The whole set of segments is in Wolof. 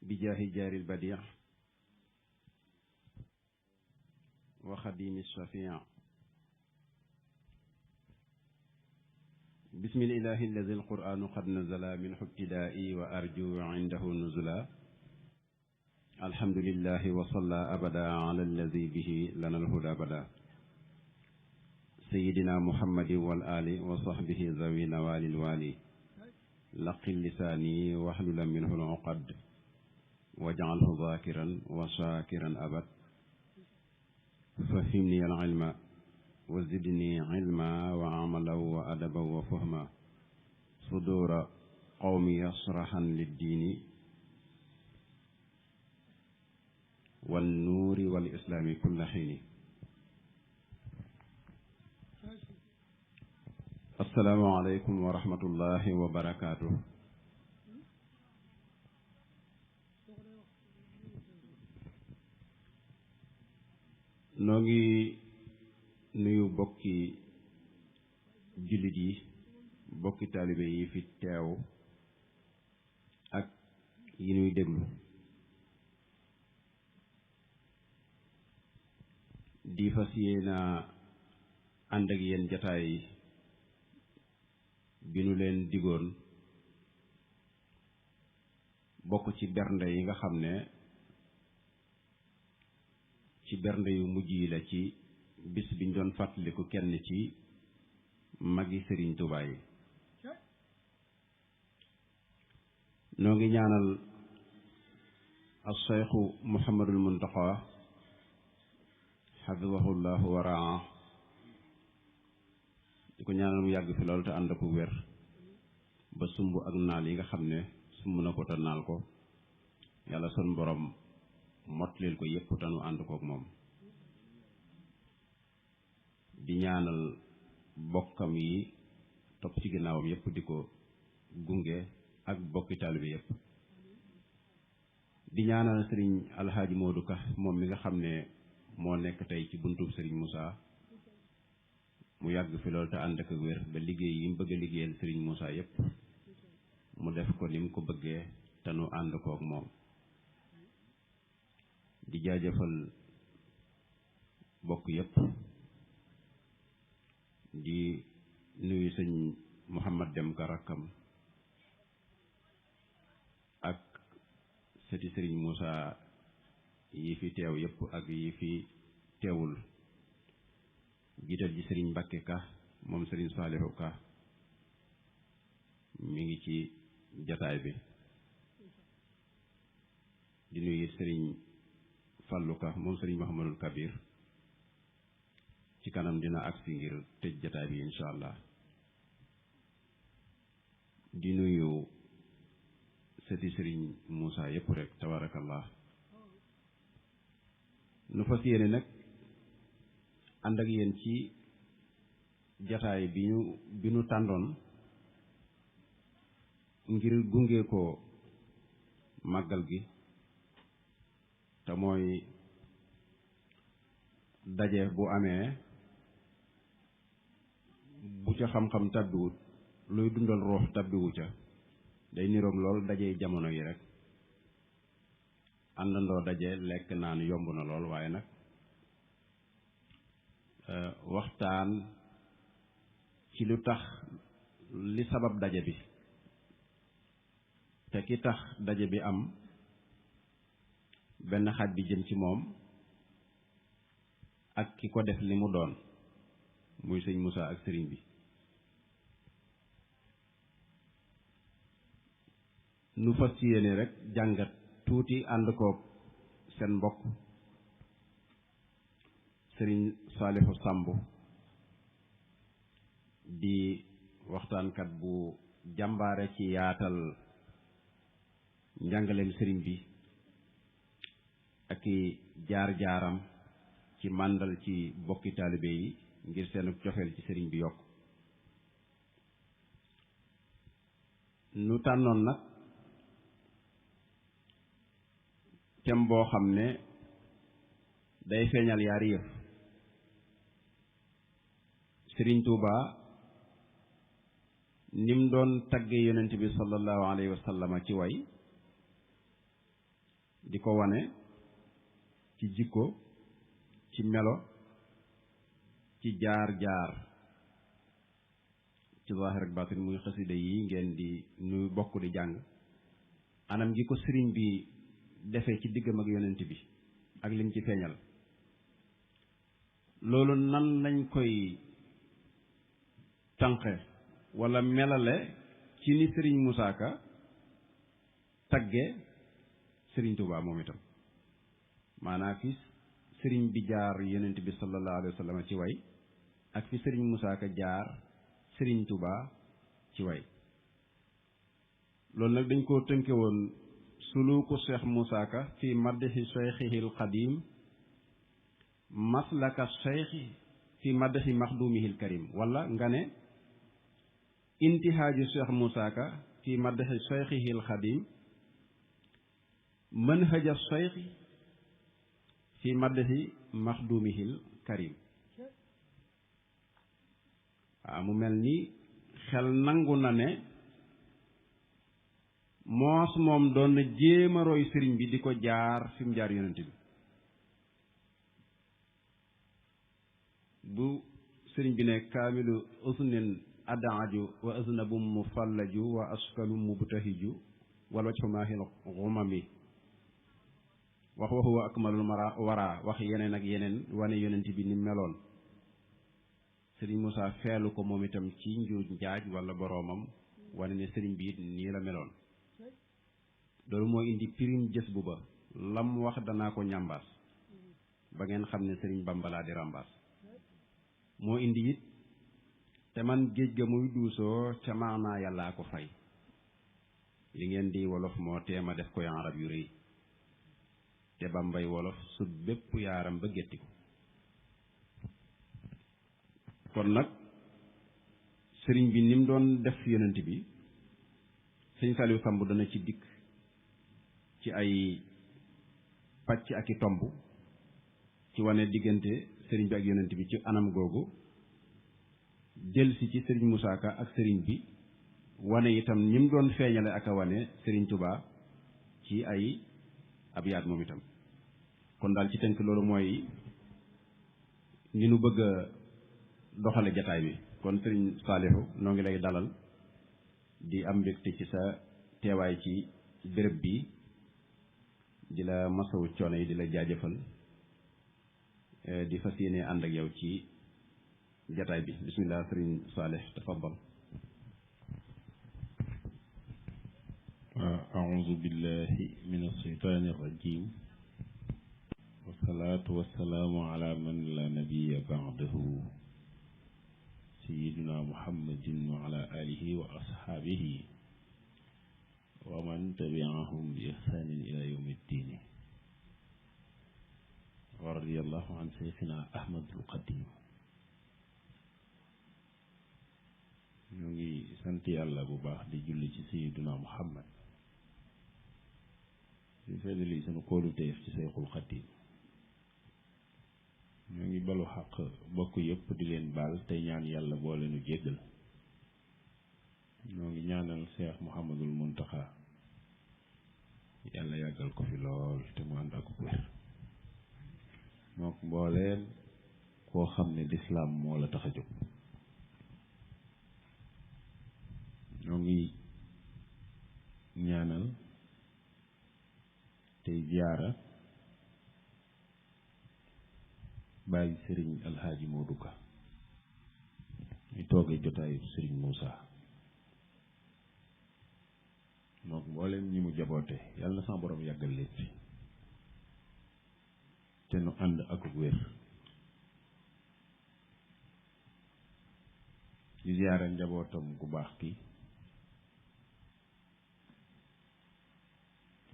bijaahi jaaril badii wa xadiimi shafii bismillahi alladi alquranu qad nazala min ibtidaai wa arju indahu nuzula alhamdulillahi wa salla abada ala alladi bihi lana alhuda bada sayidina muhammadin wal ali wa sahbihi zawi nawalil wali laqi lisaani waxlulan minhu al-uqad waj'alhu zakiran wa shakiran abad fahimni al-ilma wa zidni ilma wa amalan wa adaban wa fahma sudura qawmi yasrahan lid-dini wan nuuri wal islami kulla xiini. assalaamu aleykum wa rahmatullahi wa barakaatu. noo ngi nuyu bokki jullit yi bokki taalibe yi fi teew ak yi nuy déglu di fas yéena ànd ak yéen jataay bi nu leen digoon bokk ci bernde yi nga xam ne ci bernde yu mujj yi la ci bis biñ doon fàttaliku kenn ci magi Sëriñ Tuubaa yi. noo ngi ñaanal as-Seexu Muhammadul Muntaqa xafidahullahu wa raa di ko ñaanal mu yàgg fi loolu te ànd ko wér ba sumb ak naal yi nga xam ne sumb na ko te naal ko yàlla son borom mottalil ko yépp te nu ànd kook moom. di ñaanal bokkam yi topp ci ginnaawam yépp di ko gunge ak bokki taalibe yépp. di ñaanal sëriñ alxaaji Moodu Ka moom mi nga xam ne moo nekk tey ci buntub sëriñ Moussa mu yàgg fi loolu te ànd ak wér ba liggéey yi mu bëgg a liggéeyal sëriñ Moussa yépp mu def ko ni mu ko bëggee te nu ànd kook moom. di jaajëfal bokk yépp di nuyu sëñ Mouhamad Dem ka rakkam ak sëti sëriñ Moussa yi fi teew yépp ak yi fi teewul jiital ji sëriñ Mbàkke Ka moom sëriñ Saalihu Ka mi ngi ci jataay bi. di nuyu sëriñ Fallu Ka moom sëriñ Muhammadul Kabir ci kanam dina agsi ngir tëj jataay bi insha allah. di nuyu sëti sëriñ Moussa yépp rek tabarakallah. nu fas yéene nag ànd ak yéen ci jataay bi ñu tàndoon ngir gunge ko màggal gi te mooy daje bu amee bu ca xam-xam tàbbiwut luy dundal ruux tàbbiwu ca day niroog lool daje jamono yi rek. àndandoo daje lekk naan yomb na lool waaye nag waxtaan ci lu tax li sabab daje bi te ki tax daje bi am benn xaaj bi jëm ci moom ak ki ko def li mu doon muy sëñ Moussa ak sëriñ bi. nu fas yéene rek jàngat tuuti ànd koog seen mbokk sëriñ Saalihu Sàmb di waxtaankat bu jàmbaare ci yaatal njàngaleem sëriñ bi ak i jaar-jaaram ci màndal ci bokki taalibe yi ngir seen cofeel ci sëriñ bi yokk. nu tànnoon nag tem boo xam ne day feeñal yaari yëf. Sëriñ Tuuba nim doon tagge yonent bi sallallahu alayhi wa sallam ci way di ko wane ci jikko ci melo ci jaar-jaar ci zaahir ak baatin muy xasida yi ngeen di nuy bokk di jàng anam gi ko sëriñ bi defee ci diggam ak yonent bi ak lim ci feeñal loolu nan lañ koy tànqe wala melale ci ni sëriñ Moussa Ka tagge sëriñ Touba moom itam maanaam fi sëriñ bi jaar yonent bi sallallahu alayhi wa sallam ci way ak fi sëriñ Moussa Ka jaar sëriñ Touba ci way loolu nag dañ koo tënke woon suluku Cheikh Moussa Ka fi madhi cheikhihil qadim maslaka cheikhi fi madhi maxdumihil karim wala nga ne intihaaju Cheikh Moussa Ka fi madhi cheikhihil qadim manhaja cheikhi fi madhi maxdumihil karim waaw mu mel ni xel nangu na ne moos moom doon na jéem a roy sëriñ bi di ko jaar fi mu jaar yonent bi bu sëriñ bi ne kaamilu usnin adaaju wa aznabu mu fallaju wa askalu mu butahiju wal wajhu maahil xumami wax waxu wa akmalul wara wax yeneen ak yeneen wane yonent bi ni meloon sëriñ Moussa feelu ko moom itam ci njuuj njaaj wala boroomam wane ne sëriñ bi it nii la meloon loolu moo indi pirim jës bu ba lam wax danaa ko ñambaas ba ngeen xam ne sëriñ Bamba laa di ràmbaas moo indi it te man géej ga muy duusoo ca maanaa yàllaa ko fay li ngeen di wolof moo teema def koy arab yu rëy te Bambay wolof su bépp yaaram ba gétti ko kon nag sëriñ bi ni mu doon def yonent bi sëñ Saliou Samb dana ci dikk ci ay pàcc ak i tomb ci wane diggante sëriñ bi ak yonent bi ci anam googu delsi ci sëriñ Moussa Ka ak sëriñ bi wane itam ni mu doon feeñale ak a wane sëriñ Touba ci ay abyaat moom itam kon daal ci tënk loolu mooy ni nu bëgg a doxale jataay bi kon sëriñ Saalihu noo ngi lay dalal di am mbégte ci sa teewaay ci béréb bi di la masawu coono yi di la jaajëfal di fas yéene ànd ak yow ci jataay bi bismillah sëriñ Saalih tafaddal أعوذ بالله من الشيطان الرجيم والصلاة والسلام على من لا نبي بعده سيدنا محمد وعلى آله وأصحابه ومن تبعهم بإحسان إلى يوم الدين ورضي الله عن شيخنا أحمد القديم ñu ngi sant yàlla bu baax di julli ci sayyiduna Muhammad di feddali sunu kóoluteef ci Seexul Xadiim ñu ngi balu xaq bokk yëpp di leen baal tey ñaan yàlla boole nu jéggal ñoo ngi ñaanal Seex Muhammadul Muntaxa yàlla yàggal ko fi lool te mu ànd ak wér mook mbooleen koo xam ne lislaam moo la tax a jóg ñoo ngi ñaanal tey ziyaara bàyyi sëriñ alxaaji Modou Ka ñu toogee jotaayu sëriñ Moussa mook mbooleem ñi mu jaboote yàlla na sama borom yàggal leen fi te nu ànd ak wér di ziyaara njabootam gu baax ki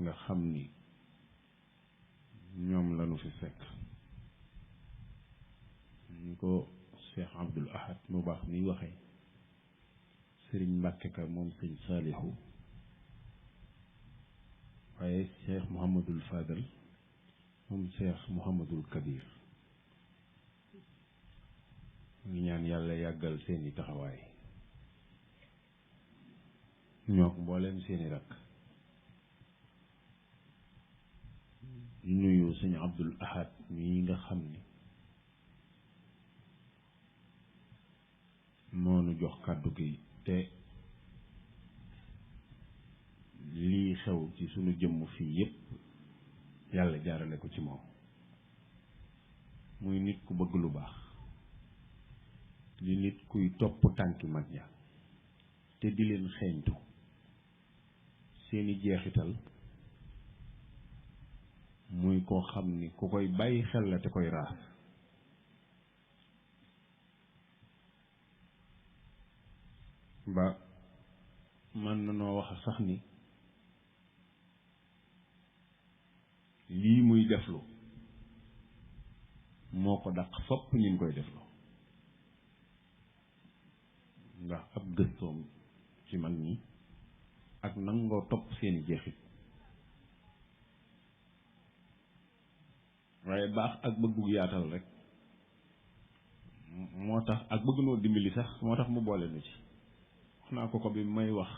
nga xam ni ñoom lañu fi fekk ñu ko Cheikh Abdoul Ahad mu baax mi waxee sëriñ Mbàkke Ka moom sëñ Saalihu waaye Cheikh Mouhamadul Fadal moom Cheikh Mouhamadul Kabir ngi ñaan yàlla yàggal seeni taxawaay ñoo ko mbooleem seeni rakk di nuyu sëñ Abdul Ahad mii nga xam ni moo nu jox kàddu gi te lii xew ci sunu jëmm fii yépp yàlla jaarale ko ci moom muy nit ku bëgg lu baax di nit kuy topp tànki mag ña te di leen xeeñtu seeni jeexital muy koo xam ni ku koy bàyyi xel la te koy raas ba mën na noo wax sax ni lii muy deflu moo ko dàq fopp ñu ngi koy deflu ndax ab gëstoom ci mag ñi ak nangoo topp seeni jeexit waaye baax ak bëggug yaatal rek moo tax ak bëgg noo dimbali sax moo tax mu boole nu ci wax naa ko bi may wax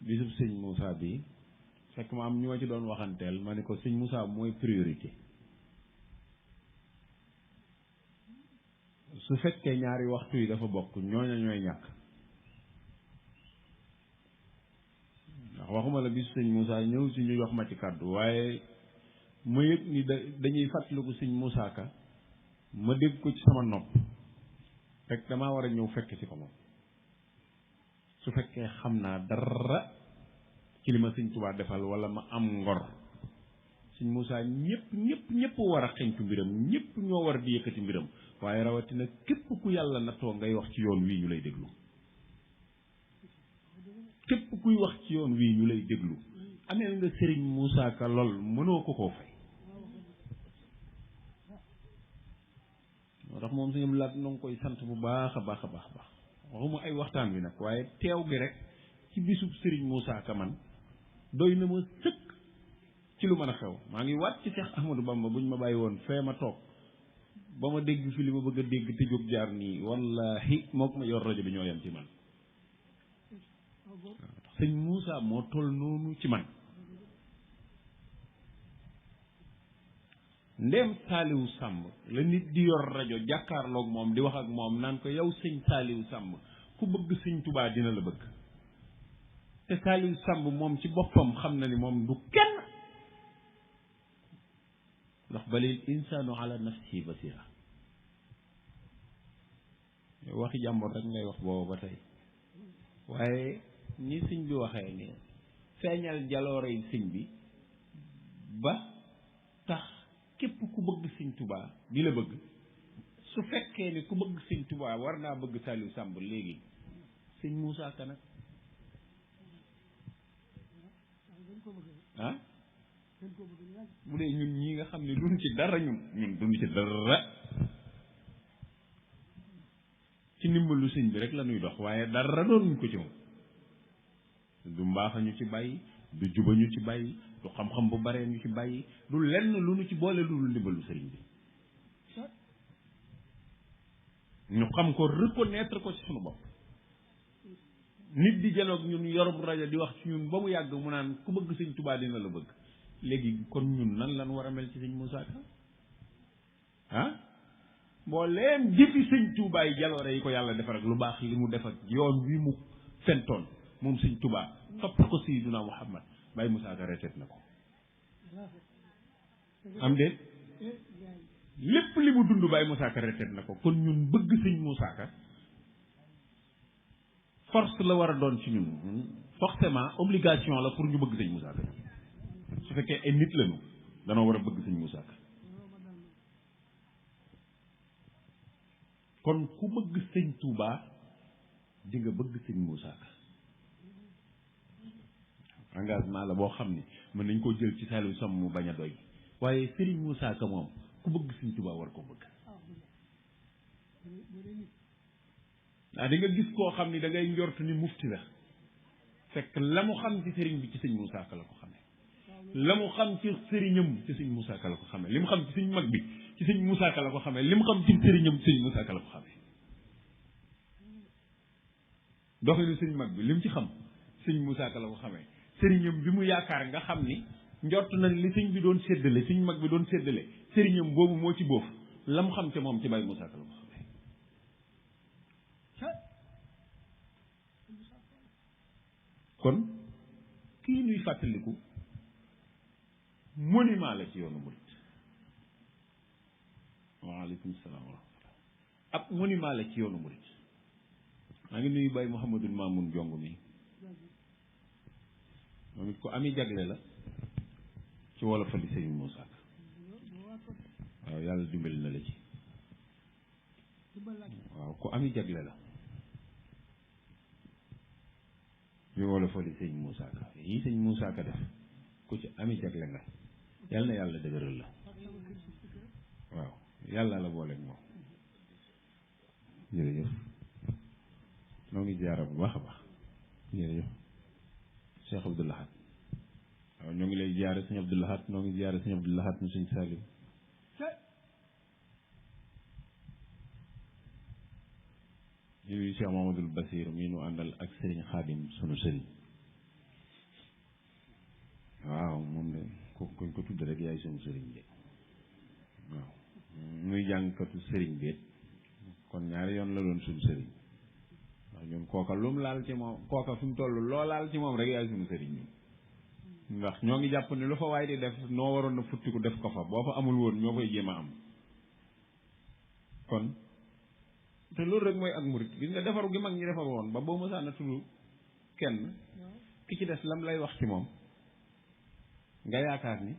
bisub sëñ Moussa bi fekk ma am ñu ma ci doon waxanteel ma ne ko sëñ Moussa mooy priorité su fekkee ñaari waxtu yi dafa bokk ñooña ñooy ñàkk ndax waxuma la bisu sëñ Moussa ñëw si ñu jox ma ci kàddu waaye ma yëg ni dañuy fàttaliku sëñ Moussa Ka ma dégg ko ci sama nopp rek damaa war a ñëw fekk ci ko moom su fekkee xam naa dara ci li ma sëñ Tuubaa defal wala ma am ngor sëñ Moussa ñëpp war a xeñtu mbiram ñëpp ñoo war di yëkkati mbiram waaye rawatina képp ku yàlla nattoo ngay wax ci yoon wii ñu lay déglu képp kuy wax ci yoon wii ñu lay déglu amee nga sëriñ Moussa Ka lool mënoo ko koo fay moo tax moom suñu laat na nga koy sant bu baax a baax a baax baax waxuma ay waxtaan wi nag waaye teew gi rek ci bisub sëriñ Moussa Ka man doy na ma sëkk ci lu mën a xew maa ngi waat ci Cheikh Ahmadou Bamba buñ ma bàyyi woon fee ma toog ba ma dégg fi li ma bëgg a dégg te jóg jaar nii wallahi moo ko ma yor rajo bi ñoo yem ci man sëñ Moussa moo toll noonu ci man ndéem Saaliwu Sàmb la nit di yor rajo jàkkaarloog moom di wax ak moom naan ko yow sëñ Saaliwu Sàmb ku bëgg sëñ Tubaa dina la bëgg te Saaliwu Sàmb moom ci boppam xam na ni moom du kenn ndax balil insaanu ala nafsihi basira waxi jàmbur rek ngay wax boobu ba tey waaye ni sëñ bi waxee ni feeñal jaloore yi sëñ bi ba tax képp ku bëgg sëñ Tubaa di la bëgg su fekkee ni ku bëgg sëñ Tubaa war naa bëgg Saaliwu Sàmb léegi sëñ Moussa Ka nag ah bu dee ñun ñii nga xam ne duñ ci dara ñun duñ ci dara ci ndimbalu sëñ bi rek la ñuy dox waaye dara doonuñ ko ci moom du mbaaxa ñu ci bàyyi du juba ñu ci bàyyi du xam-xam bu baree ñu ci bàyyi du lenn lu ñu ci boole lu dul ndimbalu sëriñ bi ñu xam ko reconnaître ko ci sunu bopp nit di janoog ñun yorum rajo di wax ci ñun ba mu yàgg mu naan ku bëgg sëñ Tubaa dina la bëgg léegi kon ñun nan lan war a mel ci sëñ Moussa Ka ah mbooleem jëfi sëñ Tubaa yi jaloore yi ko yàlla defar ak lu baax li mu def ak yoon wi mu fentoon moom sëñ Tubaa topp ko Sayyiduna Muhammad Baye Moussa Ka retet na ko am déet lépp li mu dund Baye Moussa Ka retet na ko kon ñun bëgg sëñ Moussa Ka force la war a doon ci ñun forcément obligation la pour ñu bëgg sëñ Moussa Ka su fekkee ay nit lañu danoo war a bëgg sëñ Moussa Ka kon ku bëgg sëñ Touba di nga bëgg sëñ Moussa Ka engagement la boo xam ne mën nañ koo jël ci Saaliwu Sàmb mu bañ a doy waaye sëriñ Moussa Ka moom ku bëgg sëñ Touba war ko bëgg di nga gis koo xam ni da ngay njort ni mufti la fekk la mu xam ci sëriñ bi ci sëñ Moussa Ka la ko xamee la mu xam ci sëriñam ci sëñ Moussa Ka la ko xamee li mu xam ci sëñ mag bi ci sëñ Moussa Ka la ko xamee li mu xam ci sëriñam ci sëñ Moussa Ka la ko xamee doxinu sëñ mag bi li mu ci xam sëñ Moussa Ka la ko xamee sëriñam bi mu yaakaar nga xam ni njort na li sëñ bi doon séddale sëñ mag bi doon séddale sëriñam boobu moo ci boof lam xam te moom ci Baye Moussa Ka la ko xamee kon kii nuy fàttaliku monument la ci yoonu murit waaleykum salaam wa rahmatullah ab monument la ci yoonu murit maa ngi nuyu Baye Mouhamadul Mamoun Jong mi moom it ko ami jagle la ci wolofali Sëriñ Moussa Ka waaw yàlla dimbali na la ci waaw ko ami jagle la ci wolofali Sëriñ Moussa Ka yi Sëriñ Moussa Ka def ku ci ami jagle nga yàlla na yàlla dëgëral la waaw yàlla la booleeg moom jërëjëf noo ngi ziyaara bu baax a baax jërëjëf Cheikh Abdou Lahad waaw ñoo ngi lay ziyaare sëñ Abdou Lahad ñoo ngi ziyaare sëñ Abdou Lahad mu sëñ Salim ñuy Cheikh Mamadou Basir mii nu àndal ak sëriñ Xaadim sunu sëriñ waaw moom de kuñ ko tudd rek yaay sunu sëriñ de waaw muy jàngkatu sëriñ bi kon ñaari yoon la doon sunu sëriñ ndax ñun kooka lu mu laal ci moom kooka fi mu toll loo laal ci moom rek yaay sunu sëriñ ñun ndax ñoo ngi jàpp ne lu fa waay di def noo waroon na futtiku def ko fa boo fa amul woon ñoo koy jéem a am kon te loolu rek mooy ak murit gis nga defaru gi mag ñi defar woon ba boo mësaan a tudd kenn ki ci des lam lay wax ci moom nga yaakaar ni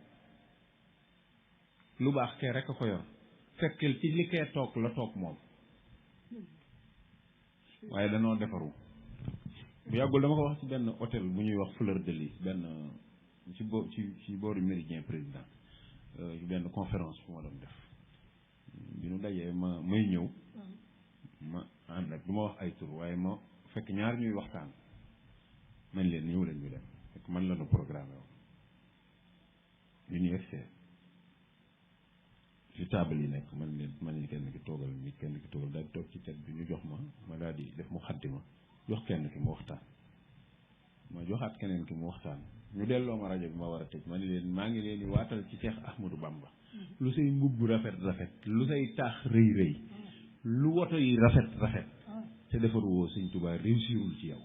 lu baax kee rek a ko yor fekkil ci li kee toog la toog moom waaye danoo defaru bu yàggul dama ko wax ci benn hôtel bu ñuy wax Fleur de Lys benn ci booru Méridien Président ci benn conférence bu ma doon def bi nu dajee may ñëw ma ànd ak du ma wax ay tur waaye ma fekk ñaar ñuy waxtaan man leen ñëw leen ñu dem fekk man la nu programme woon université ci table yi nekk man leen kenn ki toogal daal di toog ci tête bi ñu jox ma daal di def mu xaddi ma jox kenn ki mu waxtaan ma joxaat keneen ki mu waxtaan ñu delloo ma rajo bi ma war a tëj ma ni leen maa ngi leen di waatal ci Cheikh Ahmadou Bamba lu say mbubb rafet lu say taax rëy rëy lu woto yi rafet te defar woo Sëñ Tuubaa réussirul ci yow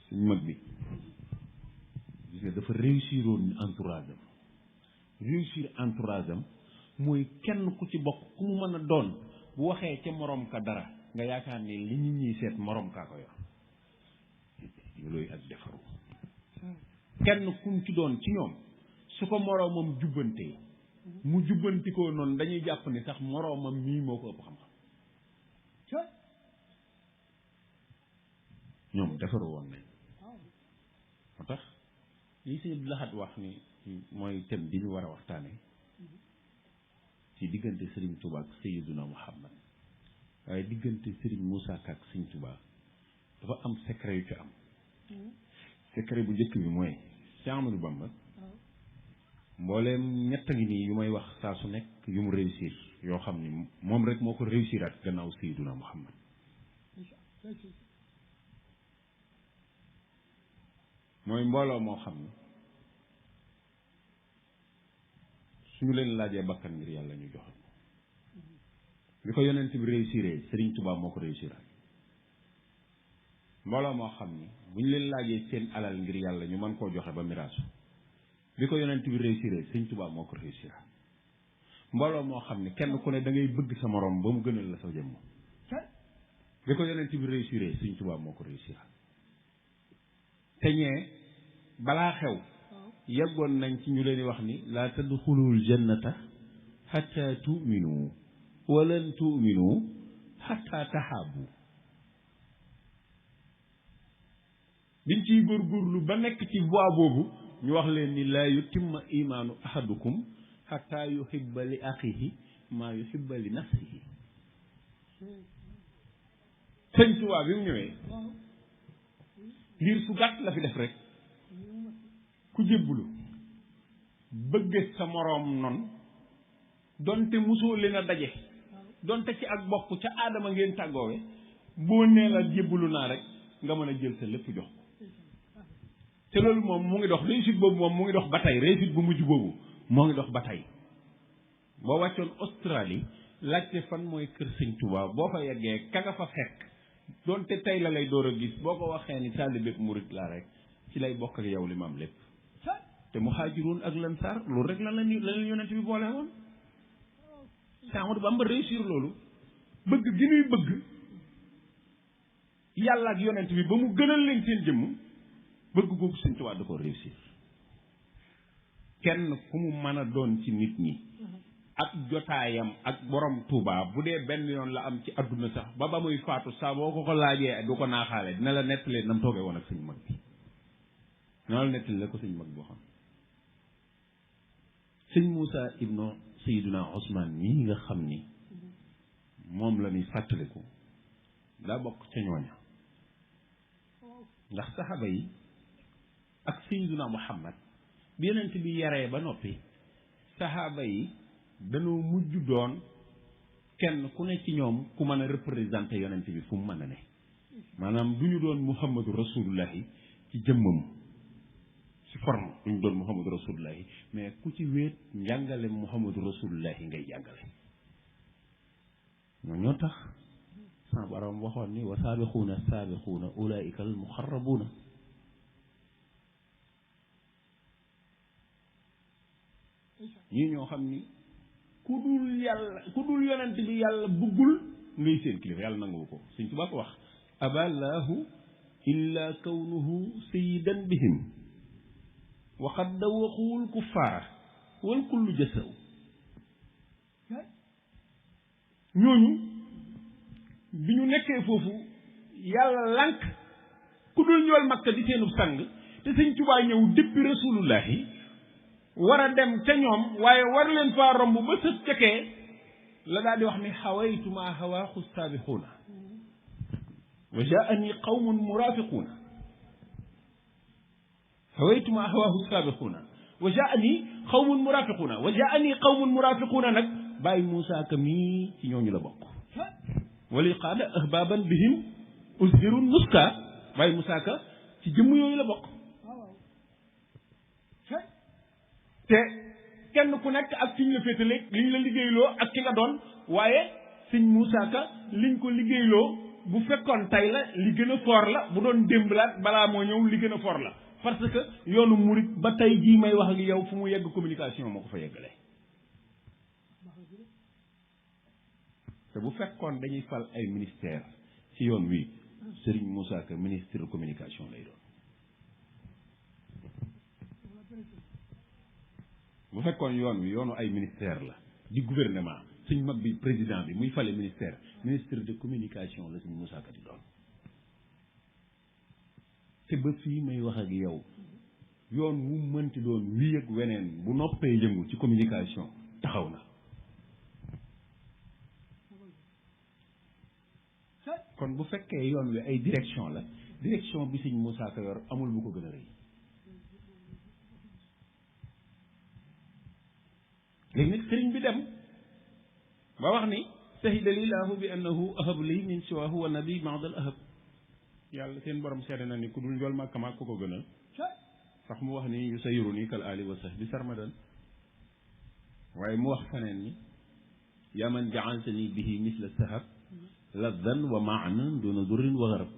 suñ mag bi gis nga dafa réussiroon entourage am mooy kenn ku ci bokk ku mu mën a doon bu waxee ca morom ka dara nga yaakaar ni li nit ñi seet morom kaa ko yor loolu ak defaru kenn kum ci doon ci ñoom su ko moroomam jubbantee mu jubbantikoo noonu dañuy jàpp ni sax moroomam mii moo ko ëpp xam-xam ñoom defaru woon nañ moo tax lii Sëñ Abdou Lahad wax ni mooy thème bi ñu war a waxtaane ci diggante Serigne Touba ak Sayyiduna Muhammad waaye diggante Serigne Moussa Ka ak Serigne Touba dafa am secret yu ci am secret bu njëkk bi mooy Cheikh Ahmadou Bamba mbooleem ñett ngi nii yu may wax saa su nekk yu mu réussir yoo xam ni moom rek moo ko réussir ak gannaaw Sayyiduna Muhammad mooy mbooloo moo xam ni suñu leen laajee bakkan ngir yàlla ñu joxe bi ko yonent bi réussiré Serigne Touba moo ko réussir mbooloo moo xam ni bu ñu leen laajee seen alal ngir yàlla ñu mën koo joxe ba miraasu bi ko yonent bi réussiré Serigne Touba moo ko réussir mbooloo moo xam ni kenn ku ne da ngay bëgg sa morom ba mu gënal la sa jëmm bi ko yonent bi réussiré Serigne Touba moo ko réussir te ñee balaa xew yeggoon nañ ci ñu leen di wax ni laa tadxulul jannata xatta tu'minu walan tu'minu xatta taxaabu biñ ciy góorgóorlu ba nekk ci voie boobu ñu wax leen ni laa yutimma imaanu ahadukum xatta yuhibba li axihi maa yuhibba li nafsihi Sëñ Tuubaa bi mu ñëwee liir su gàtt la fi def rek ku jébbulu bëgg sa moroom non donte musoo leen a daje donte ci ak bokk ca aadama ngeen tàggoowe boo nee la jébbalu naa rek nga mën a jël sa lépp jox ko te loolu moom mu ngi dox réussite boobu moom mu ngi dox ba tey réussite bu mujj boobu moo ngi dox ba tey boo wàccoon Australie laajte fan mooy kër Sëñ Tuubaa boo fa yeggee ka nga fa fekk doonte tey la lay door a gis boo ko waxee ni taalibe murit laa rek ci lay bokk ak yow li ma am lépp te muhaajiruun ak lansaar loolu rek la leen yonent bi boole woon Seex Ahmadu Bamba réussir loolu bëgg gi ñuy bëgg yàlla ak yonent bi ba mu gënal leen seen jëmm bëgg googu Sëñ Tuubaa da ko réussir kenn ku mu mën a doon ci nit ñi ak jotaayam ak borom Touba bu dee benn yoon la am ci adduna sax ba muy faatu saa boo ko laajee du ko naaxaale dina la nettalee nam toogee woon ak suñu mag bi dina la nettali la ko suñu mag boo xam sëñ Moussa ibnu Sayyiduna Ousmane mii nga xam ni moom la ñuy fàttaliku daa bokk ca ñooña ndax saxaaba yi ak Sayyiduna Muhammad bi yonent bi yaree ba noppi saxaaba yi dañoo mujj doon kenn ku ne ci ñoom ku mën a représenté yonent bi fu mu mën a ne maanaam du ñu doon Muhammadu Rasulullahi ci jëmmam ci forme du ñu doon Muhammadu Rasulullahi mais ku ci wéet njàngale Muhammadu Rasulullahi ngay jàngale ñoo tax sama borom waxoon ni wa saabiquuna saabiquuna ulaika al muxarrabuuna ñii ñoo xam ni ku dul yonent bi yàlla bëggul ngay seen kilifa yàlla nangu ko Sëñ Tuubaa ko wax aballahu illa kawnuhu sayyidan bihim wa qad dawaqul kuffaara wal kullu jasaw ñooñu bi ñu nekkee foofu yàlla lànk ku dul ñool Makka di seenub sang te Sëñ Tuubaa ñëw déppi rasulullahi war a dem ca ñoom waaye war leen faa romb ba sët cekee la daal di wax ni xawaytu maa hawaahu saabixuuna wa jaani qawmun muraafiquuna xawaytu maa hawaahu saabixuuna wa jaani qawmun muraafiquuna wa jaani qawmun muraafiquuna nag bàyyi Muusaa Ka mii ci ñooñu la bokk wali qaada ahbaaban bihim uzhiru nuska bàyyi Muusaa Ka ci jëmm yooyu la bokk te kenn ku nekk ak fi ñu la féetale liñ la liggéeyloo ak ki nga doon waaye Sëñ Muusaa Ka liñ ko liggéeyloo bu fekkoon tey la li gën a foor la bu doon démb la balaa moo ñëw li gën a foor la parce que yoonu murit ba tey jii may wax ak yow fu mu yegg communication moo ko fa yeggale te bu fekkoon dañuy fal ay ministère ci yoon wi Sëriñ Muusaa Ka ministre de communication lay doon bu fekkoon yoon wi yoonu ay ministère la di gouvernement suñ mag bi président bi muy fale ministère ministre de communication la suñ Muusaa Ka di doon te ba fii may wax ak yow yoon wu mënti doon wii ak weneen bu noppee yëngu ci communication taxaw na kon bu fekkee yoon wi ay direction la direction bi suñ Muusaa Ka yor amul bu ko gën a rëy léegi nag sëriñ bi dem ba wax ni sahida lillahu bi annahu ahab li min siwahu wa nabi maadal ahab yàlla seen borom seede na ni ku dul njool màkka maag ku ko gënal sax mu wax ni yu sayiru ni kal ali wa sahbi sarmadan waaye mu wax feneen ni yaa man jaaltani bihi misla sahab laddan wa maanan duna durrin wa garab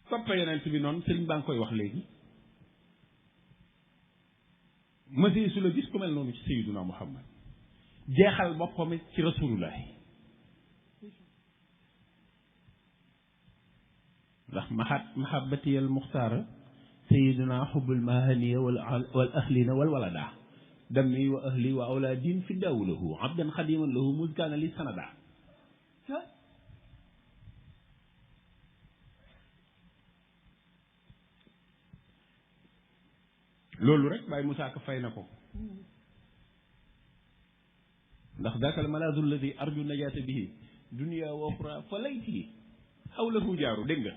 soppa yonent bi noonu sëriñ baa ngi koy wax léegi mësee su la gis ku mel noonu ci Sayyiduna Muhammad jeexal boppam ci rasulullahi ndax mahabbati al muxtaara Sayyiduna xubbul mahaniya wal ahlina wal walada dammi wa ahli wa awlaadin fi daawu lahu abdan xadiman lahu muskaana li sanada loolu rek Baye Muusaa Ka fay na ko ndax daaka al malaadu alladi arju najaata bihi dunia wa oxra fa layti xawlahu jaaru dégg nga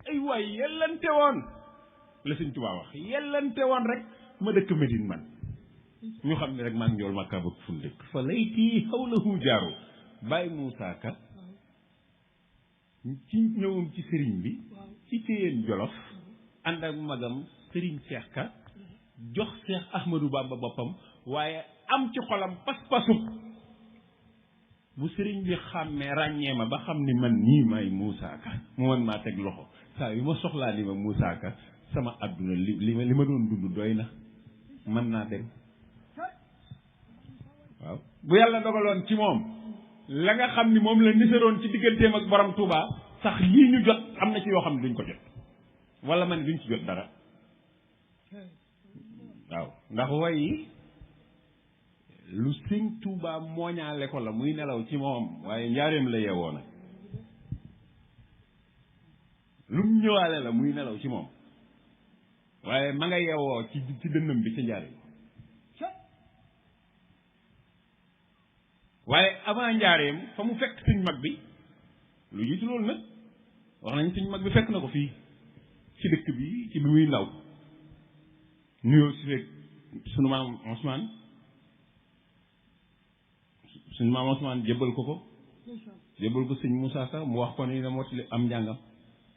ay waay yellante woon la Sëñ Tuubaa wax yellante woon rek ma dëkk Medine man ñu xam ne rek maa ngi njool Makka bëgg fu dëkk fa layti xawlahu jaaru Baye Muusaa Ka ci ñëwum ci sëriñ bi ci Téyeen Jolof ànd ak magam sëriñ Seex Ka jox Seex Ahmadou Bamba boppam waaye am ci xolam pas-pasu bu sëriñ bi xàmmee ràññee ma ba xam ni man nii may Moussa Ka mu mën maa teg loxo saa yu ma soxlaa ni ma Moussa Ka sama àdduna li ma doon dund doy na mën naa dem waaw bu yàlla dogaloon ci moom la nga xam ni moom la niseroon ci digganteem ak borom Touba sax lii ñu jot am na ci yoo xam ne duñ ko jot wala man duñ ci jot dara waaw ndax way yi lu sëñ Touba mooñaale ko la muy nelaw ci moom waaye njaareem la yeewoo nag lu mu ñëwaale la muy nelaw ci moom waaye ma nga yeewoo ci dënnam bi ci njaareem waaye avant njaareem fa mu fekk sëñ mag bi lu jiitu loolu nag wax nañ sëñ mag bi fekk na ko fii ci dëkk bi ci bi muy ndaw nuyoo si fekk sunu maam Ousmane suñu maam Ousmane jébbal ko sëñ Moussa Ka mu wax ko ni na mottali am njàngam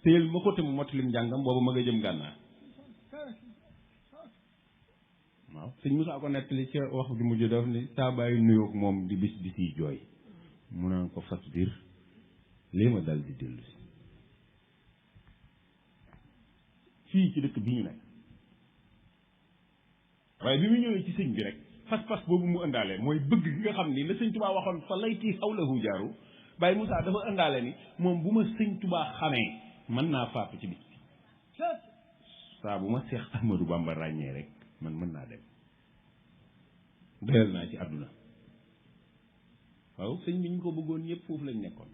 téyel ma ko te mu mottali njàngam boobu ma nga jëm gànnaar waaw sëñ Moussa ko nettali ca wax ju mujj daf ni saa bàyyi nuyoog moom di bis yi jooy mu naan ko fas biir lii ma dal di dellu si fii ci dëkk bi ñu nekk waaye bi mu ñëwee ci sëñ bi rek pas-pas boobu mu ëndaale mooy bëgg gi nga xam ni la sëñ Tubaa waxoon fa layti xawlahu jaaru Baye Moussa dafa ëndaale ni moom bu ma sëñ Tubaa xamee mën naa faatu ci bis bi saa bu ma Seex Ahmadou Bamba ràññee rek man mën naa dem doyal naa ci àdduna waaw sëñ bi ñu ko bëggoon ñëpp foofu lañ nekkoon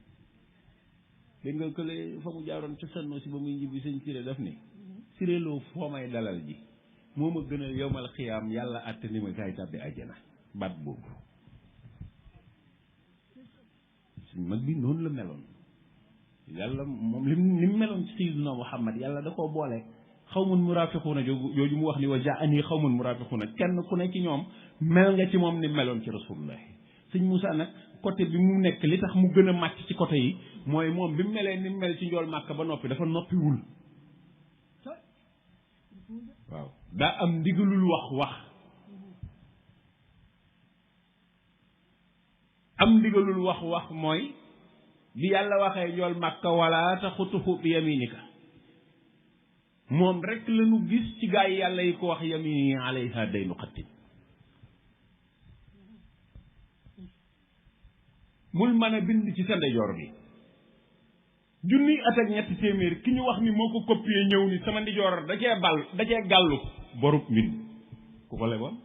dégg nga kële fa mu jaaroon ca sannoo si ba muy njibbi sëñ Siré daf ni Siréloo foo may dalal ji moo ma gën a yowmal xiyaam yàlla àtte ni ma kaay tàbbi àjjana baat boobu suñ mag bi noonu la meloon yàlla moom lim meloon ci Sayyiduna Muhammad yàlla da koo boole xawmun muraafiquuna jooju mu wax ni wa jaani xawmun muraafiquuna kenn ku ne ci ñoom mel nga ci moom ni meloon ci rasulullah sëñ Moussa nag côté bi mu nekk li tax mu gën a màcc ci côté yi mooy moom bi mu melee ni mel ci njool màkk ba noppi dafa noppiwul waaw daa am ndigalul wax am ndigalul wax mooy bi yàlla waxee njool màkka wala taxutuhu bi yaminika moom rek la ñu gis ci gaa yi yàlla yi ko wax yamini alayha daynu xattin mul mën a bind ci sa ndeyjoor bi junni at ak ñetti téeméer ki ñu wax ni moo ko copier ñëw ni sama ndijoor da cee gàllu borub mbind ku ko leboon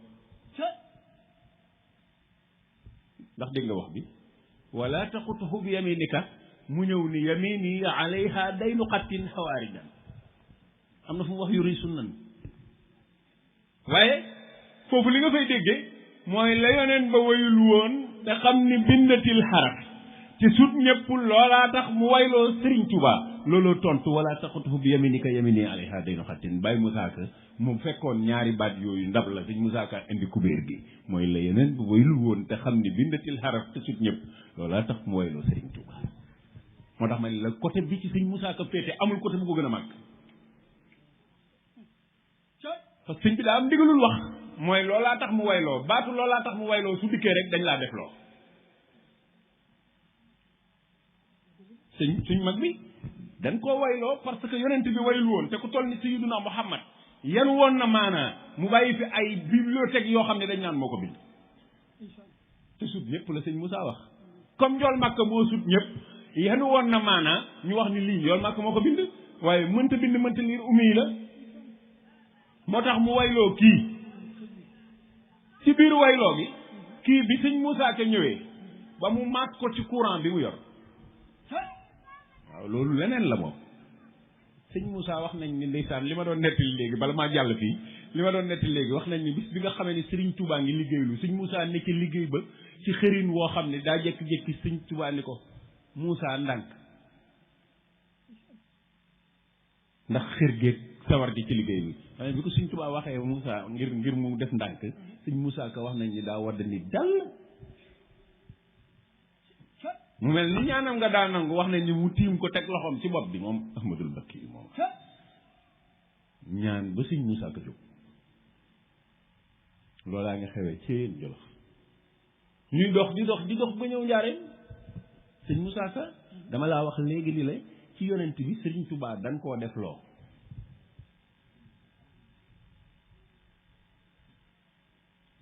ndax dégg nga wax bi wala taxutuhu bi yaminika mu ñëw ni yamini alayha daynu xattin xawaarijan am na fu mu wax yuri sunnan waaye foofu li nga fay déggee mooy la yoneen ba wayul woon te xam ni bindatil xaraf te sut ñëpp loolaa tax mu wayloo Sëriñ Tuubaa looloo tontu wala taxutuhu bi yaminika yamini alayha daynu xattin Baye Moussa Ka moom fekkoon ñaari baat yooyu ndab la sëñ Moussa Ka indi kubéer gi mooy la yeneen bu waylul woon te xam ni bindatil xaraf te sut ñëpp loolaa tax mu wayloo Sëriñ Tuubaa moo tax ma ne la côté bi ci sëñ Moussa Ka féete amul côté bu ko gën a màgg parce que sëñ bi daa am ndigalul wax mooy loolaa tax mu wayloo baatu loolaa tax mu wayloo su dikkee rek dañ laa def loo suñ mag bi dañ koo wayloo parce que yonent bi wayul woon te ku toll ni Sayyiduna Muhammad yan woon na maanaa mu bàyyi fi ay bibliothèque yoo xam ne dañ naan moo ko bind te sut ñëpp la sëñ Moussa wax comme njool Makka moo sut ñëpp yan woon na maanaa ñu wax ni lii njool Makka moo ko bind waaye mënta bind mënta liir ummi la moo tax mu wayloo kii ci biir wayloo gi kii bi sëñ Moussa Ka ñëwee ba mu maas ko ci courant bi mu yor waaw loolu leneen la moom sëñ Moussa wax nañ ni ndeysaan li ma doon nettali léegi bala maa jàll fii li ma doon nettali léegi wax nañ ni bis bi nga xamee ni Sëriñ Touba ngi liggéeylu sëñ Moussa nekk liggéey ba ci xërin woo xam ne daa jékki-jékki sëñ Touba ni ko Moussa ndànk ndax xër géeg sawar gi ci liggéey bi waaye bi ko sëñ Touba waxee Moussa ngir mu def ndànk sëñ Moussa Ka wax nañ ni daa wadd ni dal mu mel ni ñaanam nga daa nangu wax nañ ni mu tiim ko teg loxoom ci bopp bi moom Ahmadul Mbakki moom ñaan ba sëñ Moussa Ka jóg loolaa nga xewee ci Jolof ñuy dox di dox ba ñëw njaareem sëñ Moussa Ka dama laa wax léegi ni la ci yonent bi Sëriñ Tuubaa dañ koo def loo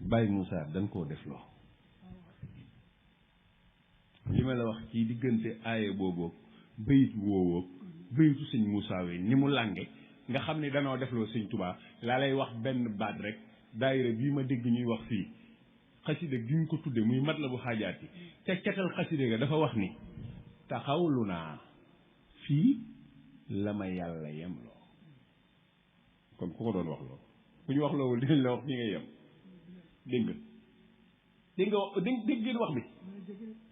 Baye Moussa dañ koo def loo li ma la wax ci diggante aaye booboo bayit woowoo bayitu sëñ Moussa wi ni mu lànge nga xam ne danoo def loo sëñ Tuubaa laa lay wax benn baat rek daayira bii ma dégg ñuy wax fii xasida gi ñu ko tudde muy Matlabu Xaajaati ca catal xasida ga dafa wax ni taxawlu naa fii la ma yàlla yem loo kon ku ko doon wax loo ku ñu wax loowul dinañ la wax fii nga yem dégg ngeen wax bi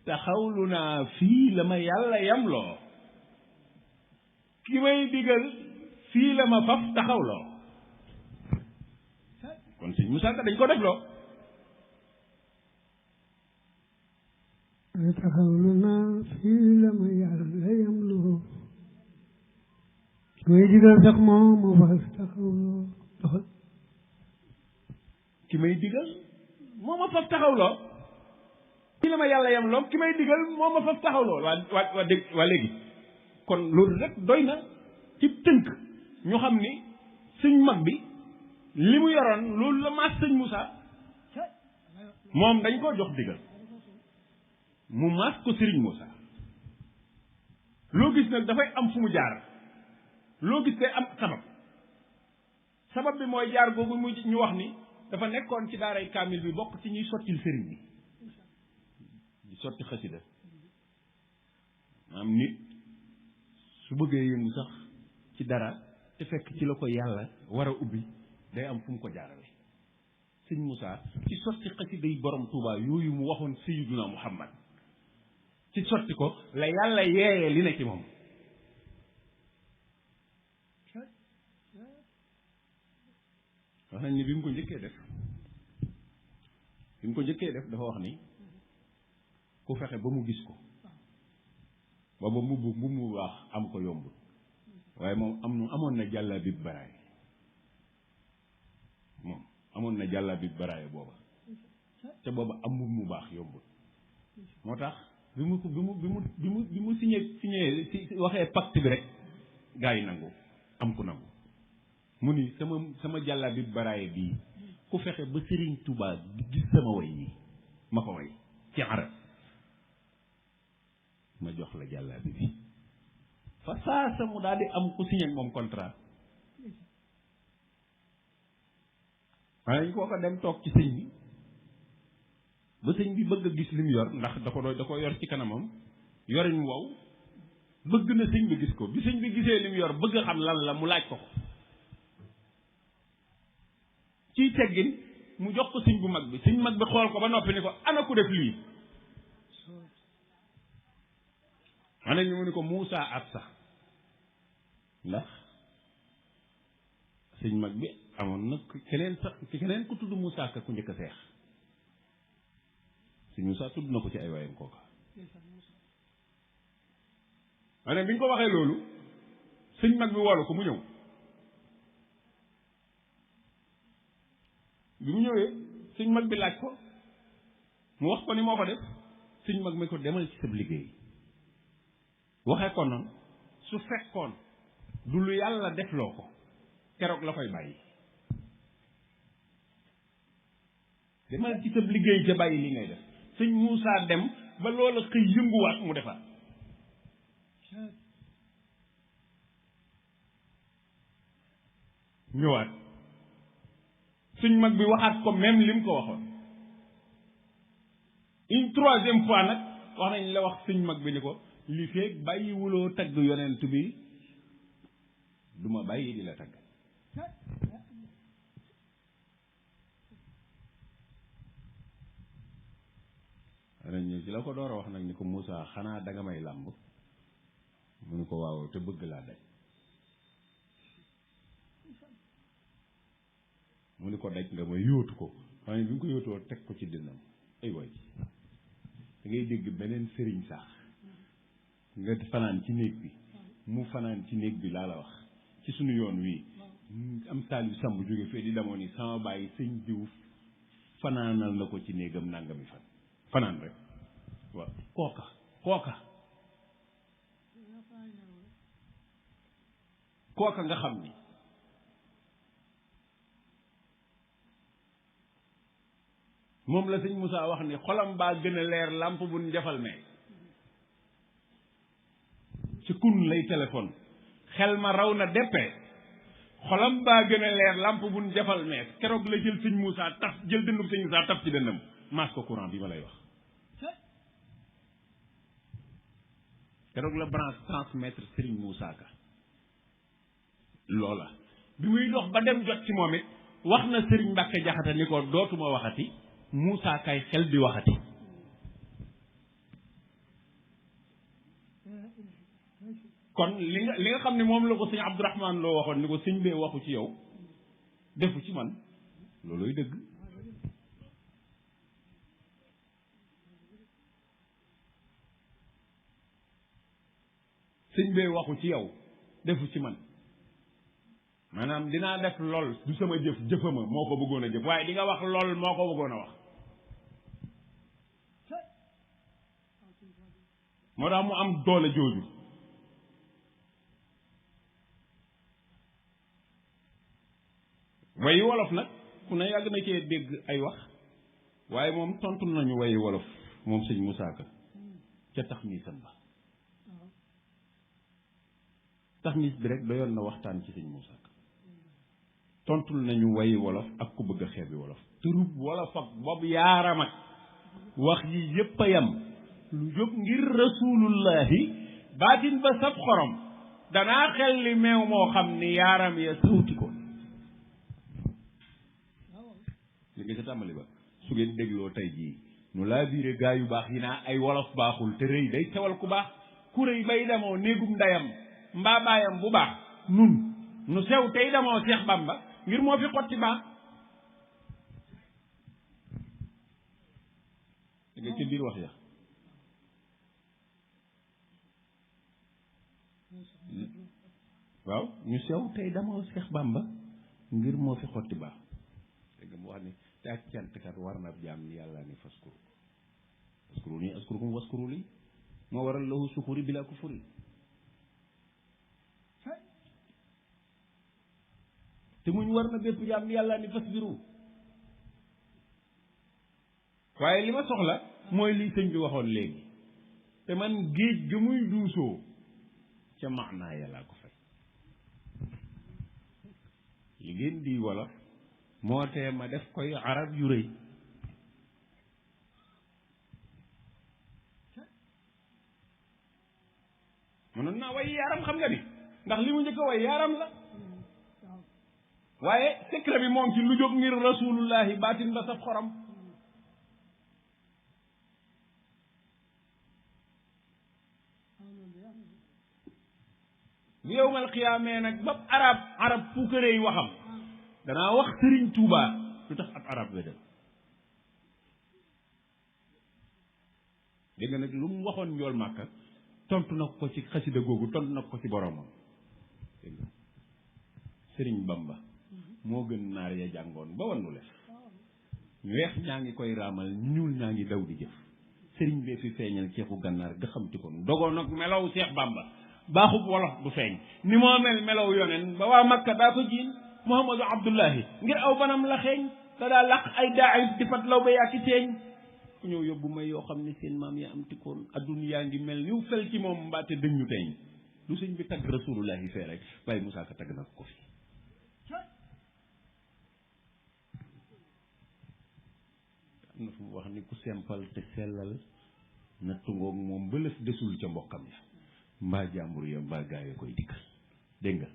taxawlu naa fii la ma yàlla yem loo ki may digal fii la ma faf taxawloo kon sëñ Moussa Ka dañ ko def loo taxawlu naa fii la ma yàlla yem loo ki may digal sax moom ma faf taxawloo doxal ki may digal moo ma faf taxawloo fii la ma yàlla yem loo ki may digal moo ma faf taxawloo waa dégg waa léegi kon loolu rek doy na ci tënk ñu xam ni sëñ mag bi li mu yoroon loolu la maas sëñ Moussa moom dañ koo jox digal mu maas ko Sëriñ Moussa loo gis nag dafay am fu mu jaar loo gis day am sabab bi mooy jaar googu mu ñu wax ni dafa nekkoon ci daaray kaamil bi bokk ci ñuy sottil sëriñ bi di sotti xasida am nit su bëggee yëngu sax ci dara te fekk ci la ko yàlla war a ubbi day am fu mu ko jaarale sëñ Moussa ci sotti xasida yi borom Touba yooyu mu waxoon Sayyiduna Muhammad ci sotti ko la yàlla yeeyee li ne ci moom wax nañ ni bi mu ko njëkkee def dafa wax ni ku fexe ba mu gis ko booba mu baax am ko yombul waaye moom amoon na jàlla bi baraay booba te booba am mu baax yombul moo tax bi mu signé waxee pacte bi rek gaa yi nangu am ku nangu mu ni sama jàlla bi baraay bii ku fexe ba Sëriñ Tuubaa gis sama way yi ma ko way ci arab ma jox la jàlla bi fa saa mu daal di am ku signé ak moom contrat waaye ñu ko dem toog ci sëñ bi ba sëñ bi bëgg a gis li mu yor ndax da ko yor ci kanamam yorin wow bëgg na sëñ bi gis ko bi sëñ bi gisee li mu yor bëgg a xam lan la mu laaj ko ciy teggin mu jox ko sëñ bu mag bi sëñ mag bi xool ko ba noppi ni ko ana ku def lii ma ne ñu mu ni ko Moussa Absa ndax sëñ mag bi amoon na keneen ku tudd Moussa Ka ku njëkk a seex sëñ Moussa tudd na ko ci ay waayam kooka ma ne bi ñu ko waxee loolu sëñ mag bi woolu ko mu ñëw bi mu ñëwee sëñ mag bi laaj ko mu wax ko ni moo ko def sëñ mag mi ko demal ci sa liggéey waxee ko noonu su fekkoon du lu yàlla defloo ko keroog la koy bàyyi demal ci sa liggéey ca bàyyi li ngay def sëñ Moussa dem ba loola xëy yënguwaat mu defaat ñëwaat sëñ mag bi waxaat ko même li mu ko waxoon une troisième fois nag wax nañ la wax sëñ mag bi ni ko li feeg bàyyiwuloo tagg yonent bi duma bàyyi di la tagg ren ñëw ci la ko door a wax nag ni ko Moussa xanaa danga may làmb mu ni ko waaw te bëgg laa daj mu ni ko daj nga ma yóotu ko waaye bi nga ko yóotoo teg ko ci dënnam ay waay da ngay dégg beneen sëriñ sax nga fanaan ci néeg bi mu fanaan ci néeg bi laa la wax ci suñu yoon wi am Saliou Samb jóge fee di demoon ni sama bàyyi sëñ diw fanaanal na ko ci néegam nangami fan fanaan rek waaw kooka nga xam ni moom la sëñ Moussa wax ni xolam baa gën a leer làmp buñ defal mee ci kun lay téléphone xel ma raw na deppe xolam baa gën a leer làmp buñ defal mee keroog la jël sëñ Moussa taf jël dëndub sëñ Moussa taf ci dënnam maas ko courant bi ma lay wax keroog la branche transmettre Serigne Moussa Ka loola bi muy dox ba dem jot ci moom it wax na Serigne Mbacke Jaxate ni ko dootuma waxati Moussa Kay xel di waxati kon li nga xam ne moom la ko sëñ Abdourahmane loo waxoon ni ko sëñ bee waxu ci yow defu ci man looloy dëgg sëñ bee waxu ci yow defu ci man maanaam dinaa def lool du sama jëf jëfama moo ko bëggoon a jëf waaye di nga wax lool moo ko bëggoon a wax moo tax mu am doole jooju wayi wolof nag ku ne yàgg na cee dégg ay wax waaye moom tontu nañu wayi wolof moom sëñ Moussa Ka ca taxmiisam ba taxmiis bi rek doyoon na waxtaan ci sëñ Moussa Ka tontul nañu wayi wolof ak ku bëgg a xeebi wolof turub wolof ak boobu yaaram ak wax yi yépp a yam lu jóg ngir rasulullahi baatin ba sab xorom danaa xel li meew moo xam ni yaaram ya sawti ko li nga ca tàmbali ba su ngeen dégloo tey jii nu laa biire gaa yu baax yi naa ay wolof baaxul te rëy day sewal ku baax ku rëy bay demoo néegum ndeyam mbaa baayam bu baax nun nu sew tey demoo Seex Bamba ngir moo fi xotti baax da nga ca biir wax ya waaw ñu sew tey demoo Seex Bamba ngir moo fi xotti baax dégg nga mu wax ni te ak cantkat war na jaam ni yàlla ni faskuru faskuru nii askurukum waskuru li moo waral lahu sukuri bila kufuri te muñ war na bépp jaam ni yàlla ni fasbiru waaye li ma soxla mooy lii sëñ bi waxoon léegi te man géej ga muy duusoo ca maanaa yàllaa ko fay li ngeen di wolof moo tee ma def koy arab yu rëy mënoon naa way yaaram xam nga ni ndax li mu njëkk a way yaaram la waaye secret bi moom ci lu jóg ngir rasulullahi baatin ba saf xorom bu yowmal xiyaamee nag ba arab puukaree waxam danaa wax Sëriñ Tuubaa lu tax ab arab wedal dégg nga nag lu mu waxoon njool màkka tontu na ko ci xasida googu tontu na ko ci boromam dégg nga Sëriñ Bamba moo gën naar ya jàngoon ba wannu lef ñu weex ñaa ngi koy raamal ñuul ñaa ngi daw di jëf sëriñ bee fi feeñal ceexu gànnaar ga xamti ko dogoon nag melow Seex Bamba baaxub wolof du feeñ ni moo mel melow yonen ba waa Makka daa ko jiin Muhammadu Abdullahi ngir aw banam la xeeñ te daa laq ay daay di fat law ba yaa ki teeñ ku ñëw yóbbu may yoo xam ne seen maam yaa am tikoon adduna yaa ngi mel niw fel ci moom mbaate dëñ ñu teeñ lu sëñ bi tagg rasulullahi fee rek waaye Moussa Ka tagg na ko fi am na fu mu wax ni ku sempal te sellal na tungoog moom ba lëf desul ca mbokkam ya mbaa jàmbur ya mbaa gaa ya koy dikkal dégg nga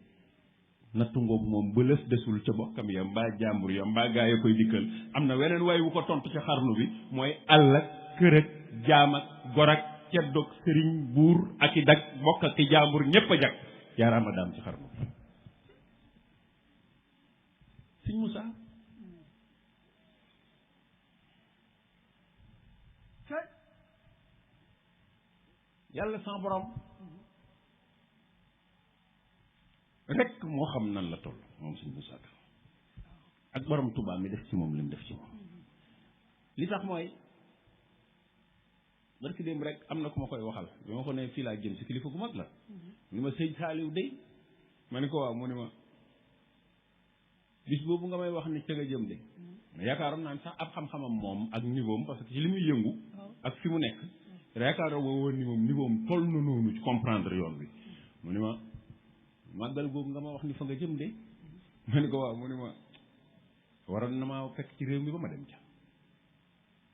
nattu ngoog moom ba lëf desul ca bokkam ya mbaa jàmbur ya mbaa gaa ya koy dikkal am na weneen waay wu ko tontu ca xarnu bi mooy àll ak kër ak jaam ak gor ak ceddoog sëriñ buur ak i dag bokk ak i jàmbur ñépp a jag jaaraama daam ci xarnu bi sëñ Moussa yàlla sans borom rek moo xam nan la toll moom sëñ Moussa Ka ak borom Tuubaa mi def ci moom li mu def ci moom li tax mooy barki démb rek am na ku ma koy waxal bi ma ko ne fii laa jëm si kilifa gu mag la ni ma sëñ Saaliw dey ma ni ko waaw mu ni ma bis boobu nga may wax ni ca nga jëm de yaakaaroon naan sax ab xam-xamam moom ak niveau am parce que ci li muy yëngu ak fi mu nekk yaakaaroon woo woon ni moom niveau am toll na noonu ci comprendre yoon bi mu ni ma màggal googu nga ma wax ni fa nga jëm de ma ni ko waaw mu ni ma waroon na maa fekk ci réew mi ba ma dem ca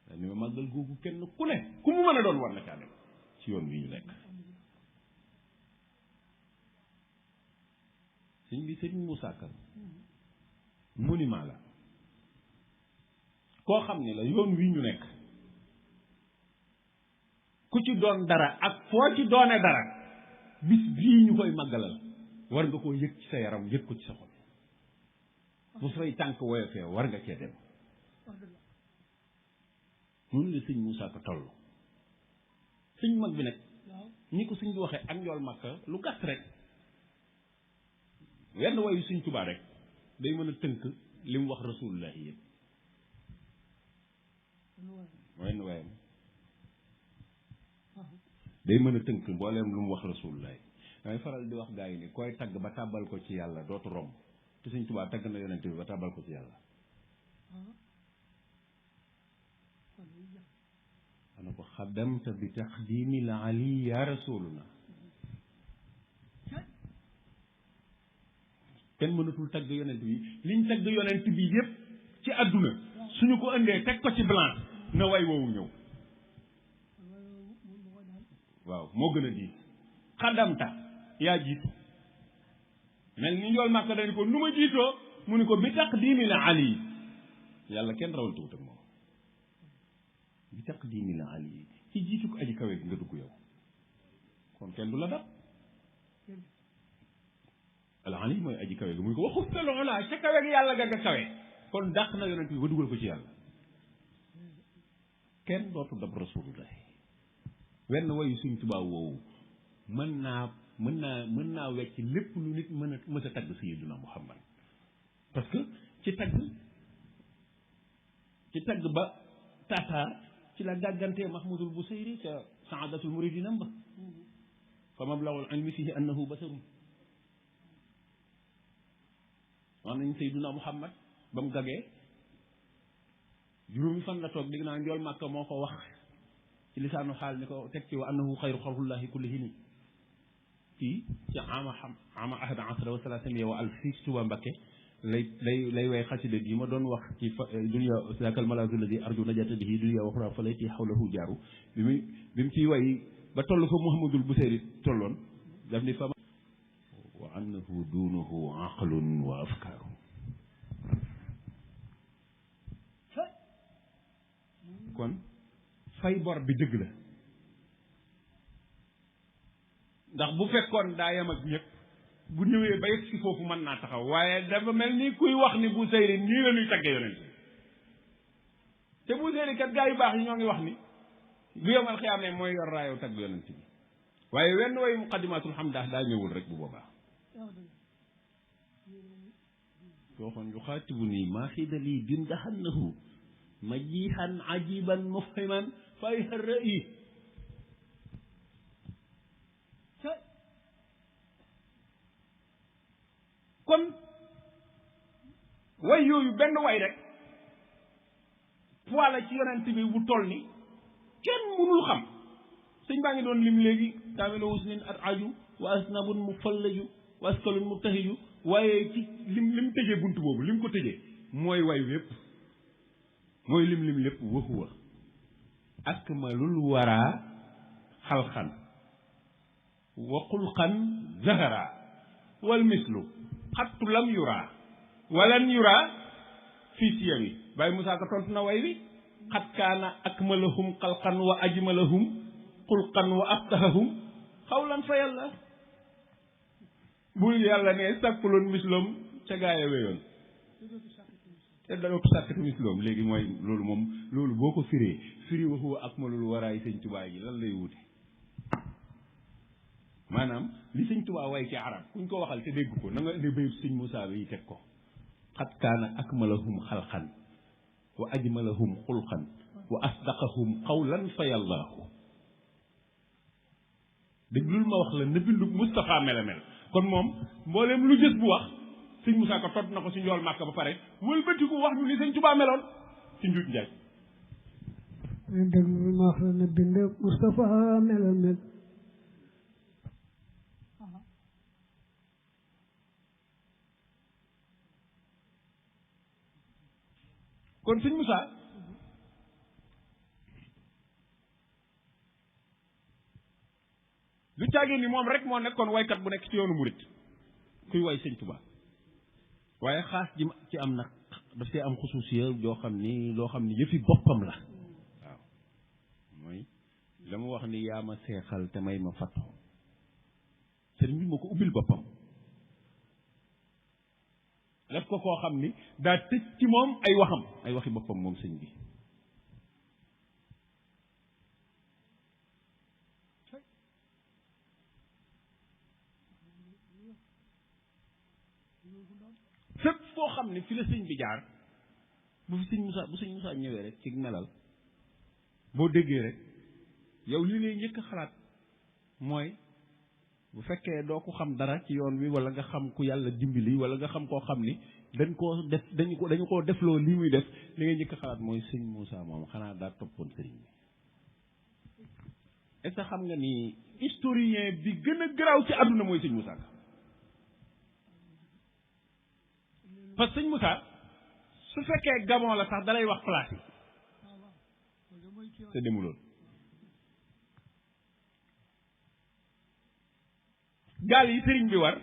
da ni ma màggal googu kenn ku ne ku mu mën a doon war na caa dem ci yoon wi ñu nekk sëñ bi sëñ Moussa Ka monument la koo xam ne la yoon wi ñu nekk ku ci doon dara ak foo ci doone dara bis bii ñu koy màggalal war nga koo yëg ci sa yaram yëg ko ci sa xol bu say tànk woyofee war nga cee dem noonu la sëñ Moussa Ka toll sëñ mag bi nag ñi ko sëñ bi waxee ak njool Makka lu gàtt rek wenn wayu sëñ Tuubaa rek day mën a tënk li mu wax rasulullahi yëpp wenn wayam day mën a tënk mbooleem lu mu wax rasulullahi damay faral di wax gaa yi ni koy tagg ba tàbbal ko ci yàlla dootu romb te sëñ Tuubaa tagg na yonente bi ba tàbbal ko ci yàlla ana ko xaddamta bi taqdimil ali ya rasuluna kenn mënatul tagg yonent bi liñ tagg yonent bi yépp ci àdduna suñu ko indee teg ko ci blanche na way woowu ñëw waaw moo gën a diis xaddamta yaa jiitu mel ni njool Màkka dañ ko nu ma jiitoo mu ni ko bi taqdimil ali yàlla kenn rawal tuut ak moom bi taqdimil ali ci jiitu ko aji kawe gi nga dugg yow kon kenn du la dab al ali mooy aji kawe gi muy ko waxu selo la ca kawe gi yàlla ga nga kawe kon dàq na yonent bi ba dugal ko ci yàlla kenn dootu dab rasulullah wenn wayu Sëñ Tuubaa woowu mën naa wecc lépp lu nit mës a tagg sayyiduna Muhammad parce que ci tagg ba taataa ci la gàggantee Mahmoudul Busayri ca saadatul muridinam ba fa mablagul ilmi fihi annahu basarun wax nañ sayyiduna Muhammad ba mu gagee juróomi fan la toog dégg naa njool Màkka moo ko wax ci lisaanu xaal ni ko teg ci wa annahu xayru xalqullahi kullihim fii ci ama ahada asra wa salaasamiya wa alf fii ci Tuubaa Mbakke lay way xasida gi ma doon wax ci dunya zakal malazu ladi arju najata bihi dunya wa uxra falati xawlahu jaaru bi mu ciy way ba toll fa Muhammadul Busayri tolloon daf ni fa wa annahu duunahu aqlun wa afkaaru kon fay bor bi dëgg la ndax bu fekkoon daa yem ak ñëpp bu ñëwee ba yegg si foofu mën naa taxaw waaye dafa mel ni kuy wax ni Busayri nii la ñuy tagge yonent te Busayri kat gaa yu baax yi ñoo ngi wax ni bu yomal xiyaamee mooy yor raayow tagg yonent bi waaye wenn way muqaddimatul hamdah daa ñëwul rek bu boobaa waxoon yu xaatibu nii maa xiida lii bin daxannahu majihan ajiban mufhiman fay xarra yi kon way yooyu benn way rek poids la ci yonent bi bu toll ni kenn mënul xam sëñ baa ngi doon lim léegi kaamilo husnin at aju wa asnabun mu fallaju wa askalun mu tahiju waaye ci lim tëjee bunt boobu lim ko tëjee mooy way wépp mooy lim lépp waxuwa akmalul waraa xalxan wa xulxan zahara wal mislu xattu lam yuraa walan yuraa fii siyami Baay Musaa Ka tontu na way wi xat kaana akmalahum xalxan wa ajmalahum xulxan wa aftahahum xawlan fa yàlla bul yàlla ne sàkkuloon misloom ca gaaya weyoon te dootu sàkkati misloom léegi mooy loolu moom loolu boo ko firee firi waxu akmalul waraay sëñ Tuubaa ji lan lay wute maanaam li sëñ Tuubaa way ci arab kuñ ko waxal te dégg ko na nga indi bayit sëñ Moussa bi teg ko xat kaana akmalahum xalqan wa ajmalahum xulqan wa asdaqahum qawlan fa yallaahu déglul ma wax la na bindu Moustapha mel kon moom mbooleem lu gës bu wax sëñ Moussa ko todd na ko si njool màkk ba pare wëlbatiku wax ñu ni sëñ Tuubaa meloon ci njuuj njaaj déglul ma wax la na bind Moustapha mel kon sëñ Moussa lu caagee ni moom rek moo nekkoon waykat bu nekk ci yoonu murit kuy way sëñ Tuubaa waaye xaas ji ci am nag daf see am xusuusiya loo xam ni yëfi boppam la waaw mooy la mu wax ni yaa ma seexal te may ma fattu sëriñ bi moo ko ubbil boppam def ko koo xam ni daa tëj ci moom ay waxam ay waxi boppam moom sëñ bi fépp foo xam ne fi la sëñ bi jaar bu sëñ Moussa ñëwee rek ci melal boo déggee rek yow li lay njëkk xalaat mooy bu fekkee doo ko xam dara ci yoon wi wala nga xam ku yàlla dimbali wala nga xam koo xam ni dañu koo defloo lii muy def li ngay njëkk xalaat mooy sëñ Moussa moom xanaa daa toppoon sëriñ bi est-ce que xam nga ni historien bi gën a garaaw ci àdduna mooy sëñ Moussa Ka parce que sëñ Moussa su fekkee Gabon la sax dalay wax place yi te demuloon gaal yi sëriñ bi war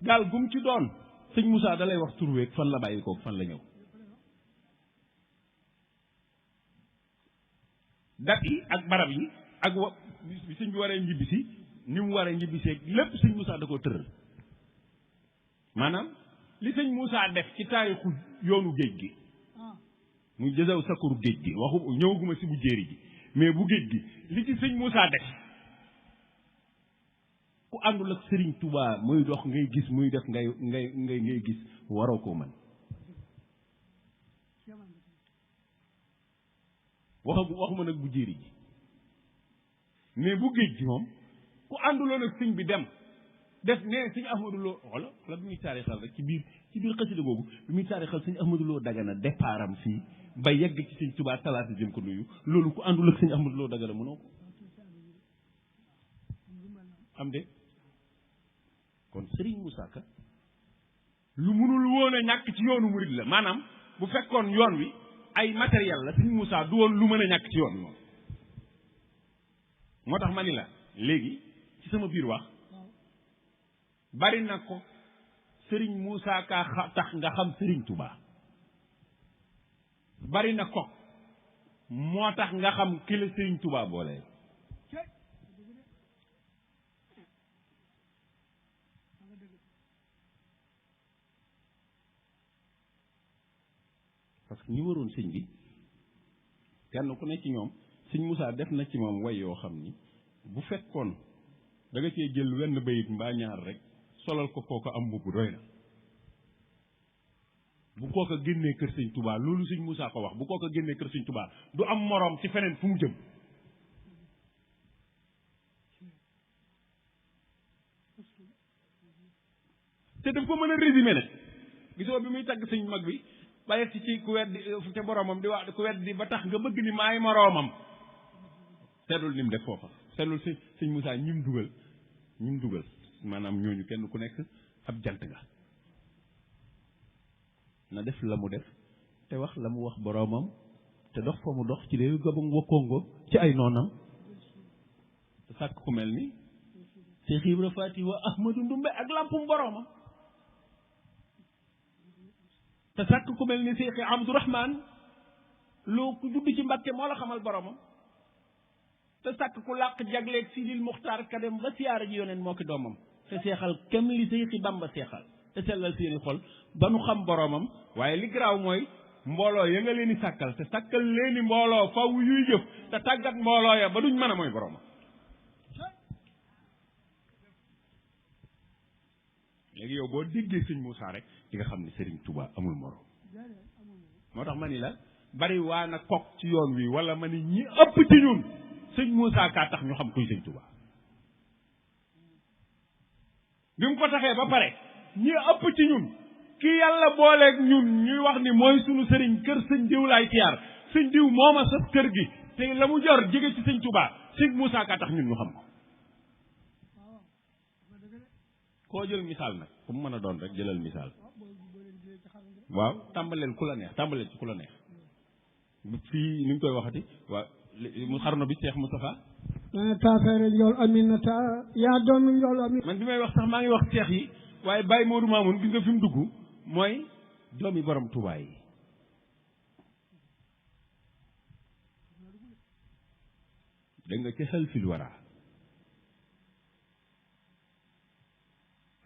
gaal gum ci doon sëñ Moussa dalay wax turweeg fan la bàyyi koog fan la ñëw dat yi ak barab yi ak bi sëñ bi waree ñibbisi ni mu waree ñibbisee lépp sëñ Moussa da koo tëral maanaam li sëñ Moussa def ci taarixu yoonu géej gi muy jësaw sakuru géej gi waxu ñëwaguma si bu jéeri gi mais bu géej gi li ci sëñ Moussa def ku àndul ak Serigne Touba muy dox ngay gis muy def ngay gis waroo koo mën waxuma nag bu jéeri gi mais bu géej gi moom ku ànduloon ak sëñ bi dem def ne sëñ Ahmadou Lo wala bi muy taarixal rek ci biir xasida boobu bi muy taarixal sëñ Ahmadou Lo Dagana départam fii ba yegg ci sëñ Touba talaata jëm ko nuyu loolu ku àndul ak sëñ Ahmadou Lo Dagana mënoo ko am de kon Serigne Moussa Ka lu mënul woon a ñàkk ci yoonu murid la maanaam bu fekkoon yoon wi ay matériel la Serigne Moussa du woon lu mën a ñàkk ci yoon wi moom moo tax ma ni la léegi ci sama biir wax bari na ko Serigne Moussa Ka tax nga xam Serigne Touba bari na ko moo tax nga xam ki la Serigne Touba boole parce que ñi waroon sëñ bi kenn ku ne ci ñoom sëñ Moussa def na ci moom way yoo xam ni bu fekkoon da nga cee jël wenn bayit mbaa ñaar rek solal ko kooka am mbubb doy na bu kooka génnee kër sëñ Touba loolu sëñ Moussa ko wax bu kooka génnee kër sëñ Touba du am moroom ci feneen fu mu jëm te daf ko mën a résumé nag gisoo bi muy tagg sëñ mag bi bàyyi ci ku weddi te boromam di wax ku weddi ba tax nga bëgg ni maay moroomam seetlul ni mu def foofa seetlul sëñ Moussa ñim dugal maanaam ñooñu kenn ku nekk ab jant nga na def la mu def te wax la mu wax boroomam te dox fa mu dox ci réew Gabon wa Congo ci ay noonam te sàkk ku mel ni Cheikh Ibra Fati wa Ahmadou Ndumbe ak lampum boroomam te sàkk ku mel ni Cheikh Abdourahman loo ku judd ci Mbàkke moo la xamal boroomam te sàkk ku làq jagleeg Sidil Muxtaar ka dem ba siyaara ji yoneen moo ki doomam te seexal kem li Seexi Bamba seexal te sellal seeni xol ba nu xam boroomam waaye li garaaw mooy mbooloo ya nga leen di sàkkal te sàkkal leen di mbooloo faw yuy jëf te tàggat mbooloo ya ba duñ mën a mooy boroomam léegi yow boo déggee sëñ Moussa rek di nga xam ne Serigne Touba amul morom moo tax ma ni la bari waa na kok ci yoon wi wala ma ni ñi ëpp ci ñun sëñ Moussa kaa tax ñu xam kuy sëñ Touba bi mu ko taxee ba pare ñi ëpp ci ñun ki yàlla booleeg ñun ñuy wax ni mooy sunu sëriñ kër sëñ diw laay tiyaar sëñ diw mooma sëf kër gi te la mu jor jege ci sëñ Touba sëñ Moussa kaa tax ñun ñu xam ko koo jël misaal nag ku mu mën a doon rek jëlal misaal waaw tàmbaleel ku la neex tàmbaleel ci ku la neex fii ni ñu koy waxati waaw mu xarno bi Cheikh Moustapha taafeere njool aminata yaa doon njool amin man bi may wax sax maa ngi wax Cheikh yi waaye Baye Modou Mamoun gis nga fi mu dugg mooy doomi borom Touba yi dégg nga ci xel fil wara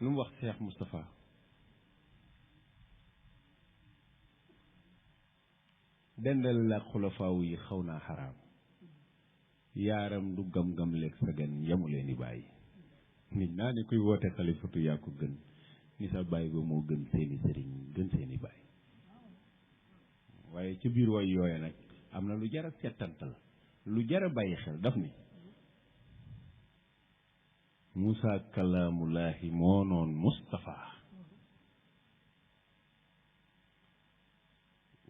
lu mu wax Cheikh Moustapha dendal la xulafaaw yi xaw naa xaraam yaaram du gam-gam leeg sa gan yamu leen di bàyyi nit naa ni kuy woote xalifatu yaa ko gën ni sa bàyyi ba moo gën seeni sëriñ gën seeni bàyyi waaye ci biir way yooye nag am na lu jar a settantal lu jar a bàyyi xel daf ni Moussa kalaamulaahi moo noon Moustapha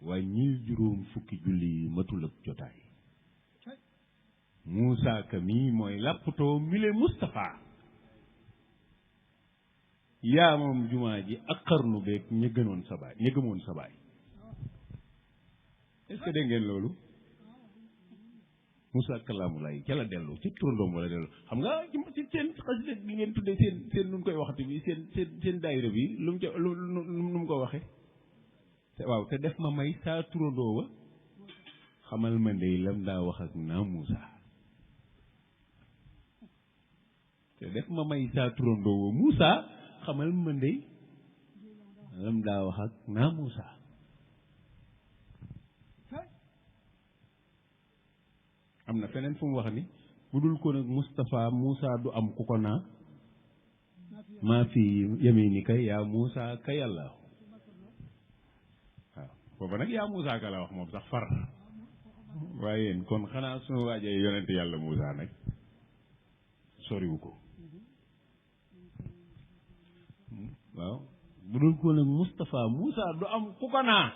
waaye ñii juróom fukki julli yi matul ak jotaay Moussa ka mii mooy làppatoo mile Moustapha yaa moom jumaa ji ak xarnu beeg ña gënoon sa baay ña gëmoon sa baay est-ce que dégg ngeen loolu Moussa kalaamulaay ca la dellu ci turandoom wala dellu xam nga ci seen xasida bi ngeen tuddee seen nu mu koy waxati bi seen daayira bi lu mu ca lu mu ko waxe waaw te def ma may saa turandoo wa xamal ma ndey lam daa wax ak naa Moussa te def ma may saa turandoo wa Moussa xamal ma ndey lam daa wax ak naa Moussa am na feneen fu mu wax ni bu dul ko nag Moustapha Moussa du am ku ko naa maa fi yaminika yaa Moussa ka yàlla waaw booba nag yaa Moussa ka la wax moom sax far waaye yéen kon xanaa sunu waajee yonent yàlla Moussa nag soriwu ko waaw bu dul ko nag Moustapha Moussa du am ku ko naa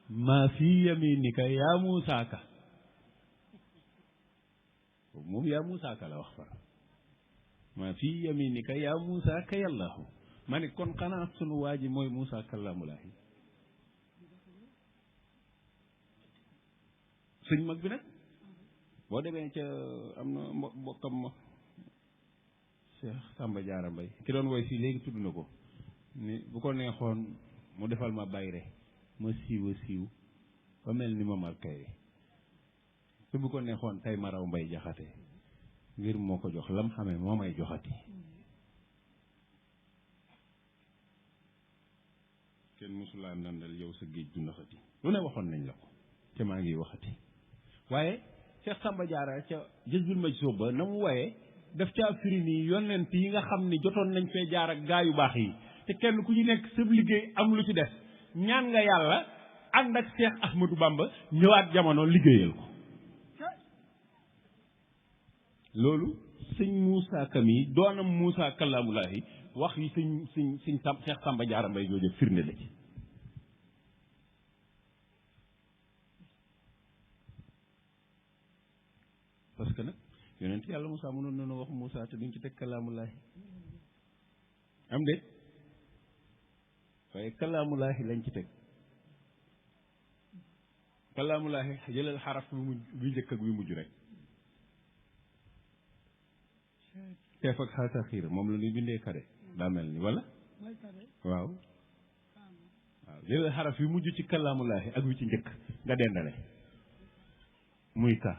maa fi yaminika yaa Moussa ka moom yaa Moussa ka la wax far maa fii yaminika yaa Moussa ka yàllaahu ma ne kon xanaa sunu waa ji mooy Moussa kalaamulaahi sëñ mag bi nag boo demee ca am na mbokkam ma Cheikh Samba Diarra Mbaye ki doon woy fii léegi tudd na ko ni bu ko neexoon mu defal ma bayre ma siiw a siiw ba mel ni ma mar kayre te bu ko neexoon tey ma raw Mbay Jaxate ngir moo ko jox lam xamee moo may joxati kenn mosulaa ndandal yow sa géej du naxati lu ne waxoon nañ la ko te maa ngi waxati waaye Cheikh Samba Diarra ca Jazbul Majzub ba na mu waaye daf caa firi nii yonent yi nga xam ni jotoon nañ fee jaar ak gaa yu baax yi te kenn ku ci nekk sab liggéey am lu ci def ñaan nga yàlla ànd ak Cheikh Ahmadou Bamba ñëwaat jamono liggéeyal ko loolu sëñ Moussa Ka mi doonam Moussa kalaamulaahi wax yi sëñ Cheikh Samba Diarra Mbaye jooju firnde la ci parce que nag yonent yàlla Moussa mënoon na wax Moussa te duñ ci teg kalaamulaahi am déet waaye kalaamulaahi lañ ci teg kalaamulaahi jëlal xaraf bi njëkk ak bi mujj rek teef ak xaasa xiir moom la ñuy bindee kare daa mel ni wala waaw jëlal xaraf yi mujj ci kalaamulaahi ak wi ci njëkk nga dendale muy ka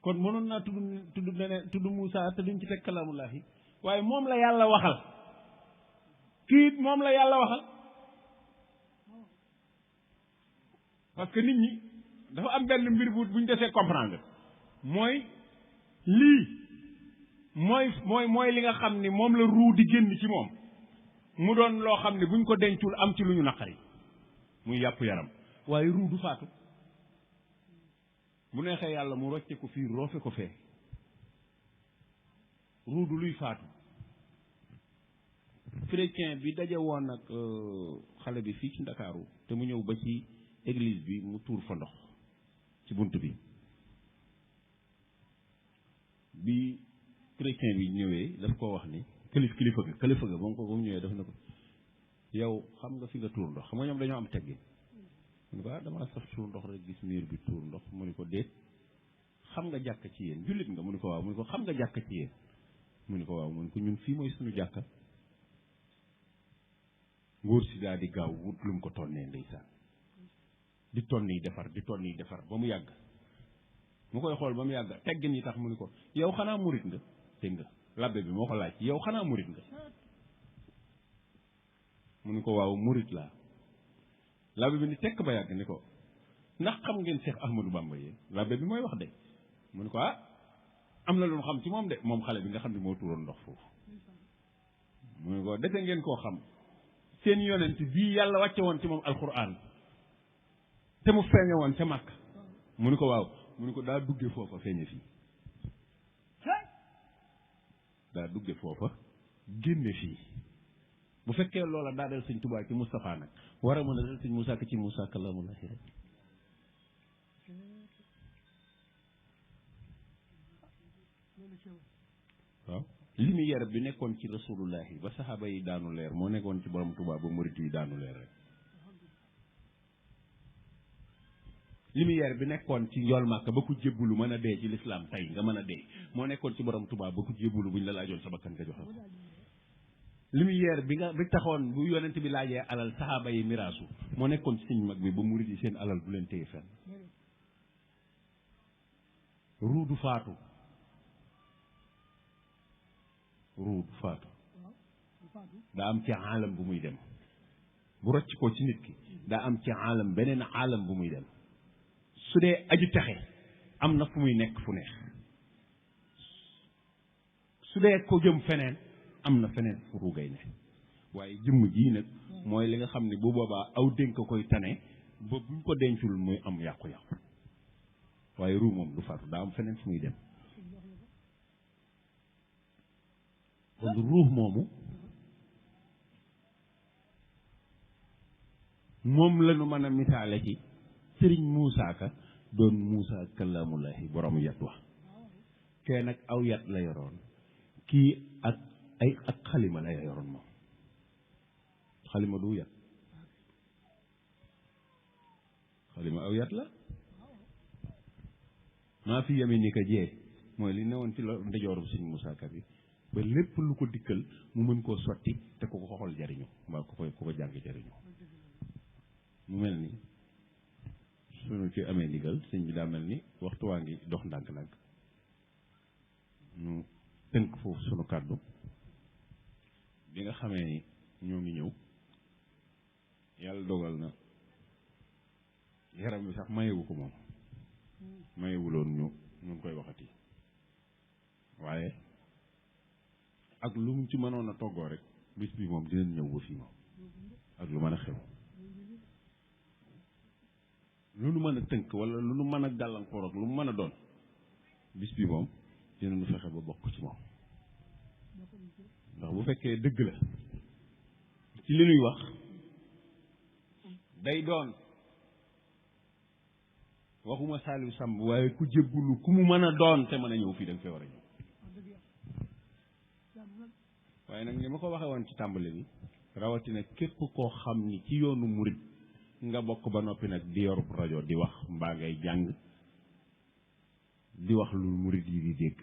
kon mënoon naa tudd neneen tudd Moussa te duñ ci teg kalaamulaahi waaye moom la yàlla waxal kii moom la yàlla waxal parce que nit ñi dafa am benn mbir buñ desee comprendre mooy lii mooy li nga xam ni moom la ruu di génn ci moom mu doon loo xam ne buñ ko dencul am ci lu ñu naqari muy yàpp yaram waaye ruu du faatu bu neexee yàlla mu rocce ko fii roofe ko fee ruu du luy faatu chrétien bi daje woon ak xale bi fii ci Ndakaaru te mu ñëw ba ci église bi mu tuur fa ndox ci bunt bi chrétien bi ñëwee daf koo wax ni kilifa ga moom ko ba mu ñëwee daf na ko yow xam nga fi nga tuur ndox xam nga ñoom dañoo am teggin mu ne ko damaa saf tuur ndox rek gis miir bi tuur ndox mu ne ko déet xam nga jàkk ci yéen jullit nga mu ne ko waaw mu ne ko xam nga jàkk ci yéen mu ne ko waaw mu ne ko ñun fii mooy suñu jàkka ngóor si daal di gaaw wut lu mu ko tonnee ndeysaan di tonni defar ba mu yàgg mu koy xool ba mu yàgg teggin yi tax mu ne ko yow xanaa murit nga dégg nga labbe bi moo ko laaj yow xanaa murit nga mu ne ko waaw murit laa labbe bi ni tekk ba yàgg ni ko ndax xam ngeen Cheikh Ahmadou Bamba yéen labbe bi mooy wax de mu ne ko am na lu ñu xam ci moom de moom xale bi nga xam ne moo tuuroon ndox foofu mu ne ko dese ngeen koo xam seen yonent bii yàlla wàcce woon ci moom alquran te mu feeñe woon ca màkk mu ne ko waaw mu ne ko daa dugge foofa feeñe fii daa dugge foofa génne fii bu fekkee loola daa dal sëñ Tuubaa ci Moustapha nag war a mën a dal sëñ Moussa Ka ci Moussa kalamullahi rek waaw lumière bi nekkoon ci rasulullahi ba saxaaba yi daanu leer moo nekkoon ci borom Tuubaa ba murit yi daanu leer rek lumière bi nekkoon ci njool Màkka ba ku jébbulu mën a dee ci lislaam tey nga mën a dee moo nekkoon ci borom Tuubaa ba ku jébbulu buñ la laajoon sa bakkan nga joxe lumière bi taxoon bu yonent bi laajee alal saxaaba yi miraasu moo nekkoon ci suñ mag bi ba murit yi seen alal bu leen téye fenn ruu du faatu daa am ci aalam bu muy dem bu rocc ko ci nit ki daa am ci aalam beneen aalam bu muy dem su dee aju texe am na fu muy nekk fu neex su dee ko jëm feneen am na feneen fu ruugay ne waaye jëmm jii nag mooy li nga xam ne bu boobaa aw dénk koy tane ba buñ ko dencul muy am yàqu-yàqu waaye ruu moom du faatu daa am feneen fu muy dem kon ruux moomu moom la ñu mën a misaale ci sëriñ Moussa Ka doon Moussa kalaamullahi borom yat wa kee nag aw yat la yoroon kii ak xalima la yoroon moom xalima du yat xalima aw yat la maa fi yeme ni ka jee mooy li newoon ci lo ndeyjooru sëriñ Moussa Ka bi ba lépp lu ko dikkal mu mën koo sotti te ku ko xool jariñu mbaa ku ko jàng jariñu mu mel ni suñu ci amee ndigal sëñ bi daa mel ni waxtu waa ngi dox ndànk-ndànk ñu tënk foofu sunu kàddu bi nga xamee ni ñoo ngi ñëw yàlla dogal na yaram bi sax mayewu ko moom mayewuloon ñu ngi koy waxati waaye ak lu mu ci mënoon a toggoo rek bis bi moom dinañ ñëw ba fii moom ak lu mën a xew lu nu mën a tënk wala lu nu mën a gàllankoor ak lu mu mën a doon bis bi moom dinañu fexe ba bokk ci moom ndax bu fekkee dëgg la ci li nuy wax day doon waxuma Saliou Samb waaye ku jébbulu ku mu mën a doon te mën a ñëw fii da nga fee war a ñëw waaye nag ni ma ko waxee woon ci tàmbali bi rawatina képp koo xam ni ci yoonu murit nga bokk ba noppi nag di yor rajo di wax mbaa ngay jàng di wax lu murit yi di dégg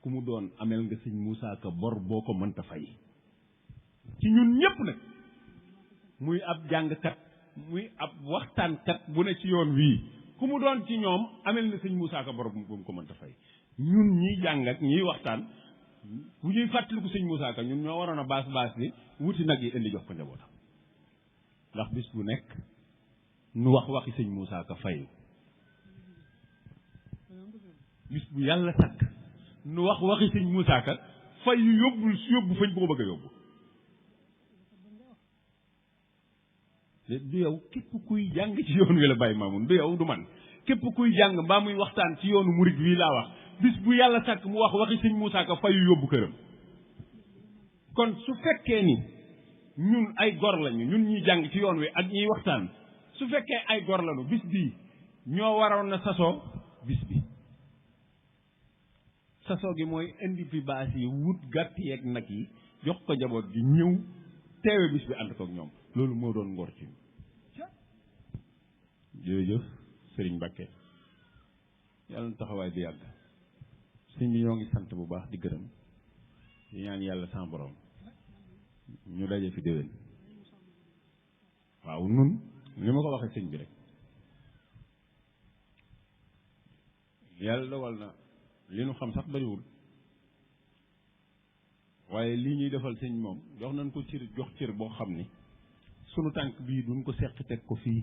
ku mu doon amel nga sëñ Moussa Ka bor boo ko mënta fay ci ñun ñépp nag muy ab jàngkat muy ab waxtaankat bu ne ci yoon wii ku mu doon ci ñoom amel na sëñ Moussa Ka bor bu mu ko mënta fay ñun ñiy jàng ak ñiy waxtaan bu ñuy fàttaliku sëñ Moussa Ka ñun ñoo waroon a baas bi wuti nag yi indi jox ko njabootam ndax bis bu nekk nu waxi sëñ Moussa Ka fay bis bu yàlla sàkk nu wax waxi sëñ Moussa Ka fay yu yóbbu fañ ko bëgg a yóbbu du yow képp kuy jàng ci yoon wi la Baye Mamoun du yow du man képp kuy jàng mbaa muy waxtaan ci yoonu murid wi laa wax bis bu yàlla sàkk mu wax waxi sëñ Moussa Ka fay yu yóbbu këram kon su fekkee ni ñun ay gor lañu ñun ñuy jàng ci yoon wi ak ñuy waxtaan su fekkee ay gor lañu bis bii ñoo waroon na sasoo bis bi sasoo gi mooy indi fi baas yi wut gàtt yeeg nag yi jox ko njaboot gi ñëw teewe bis bi ànd kook ñoom loolu moo doon ngor ci jërëjëf Sëriñ Mbàkke yàlla na taxawaay bi yàgg sëñ bi ñoo ngi sant bu baax di gërëm di ñaan yàlla sans borom ñu daje fi déwén waaw nun li ma ko waxee sëñ bi rek yàlla dogal na li nu xam sax bariwul waaye lii ñuy defal sëñ moom jox nañ ko jox cër boo xam ni sunu tànk bii duñ ko seq teg ko fii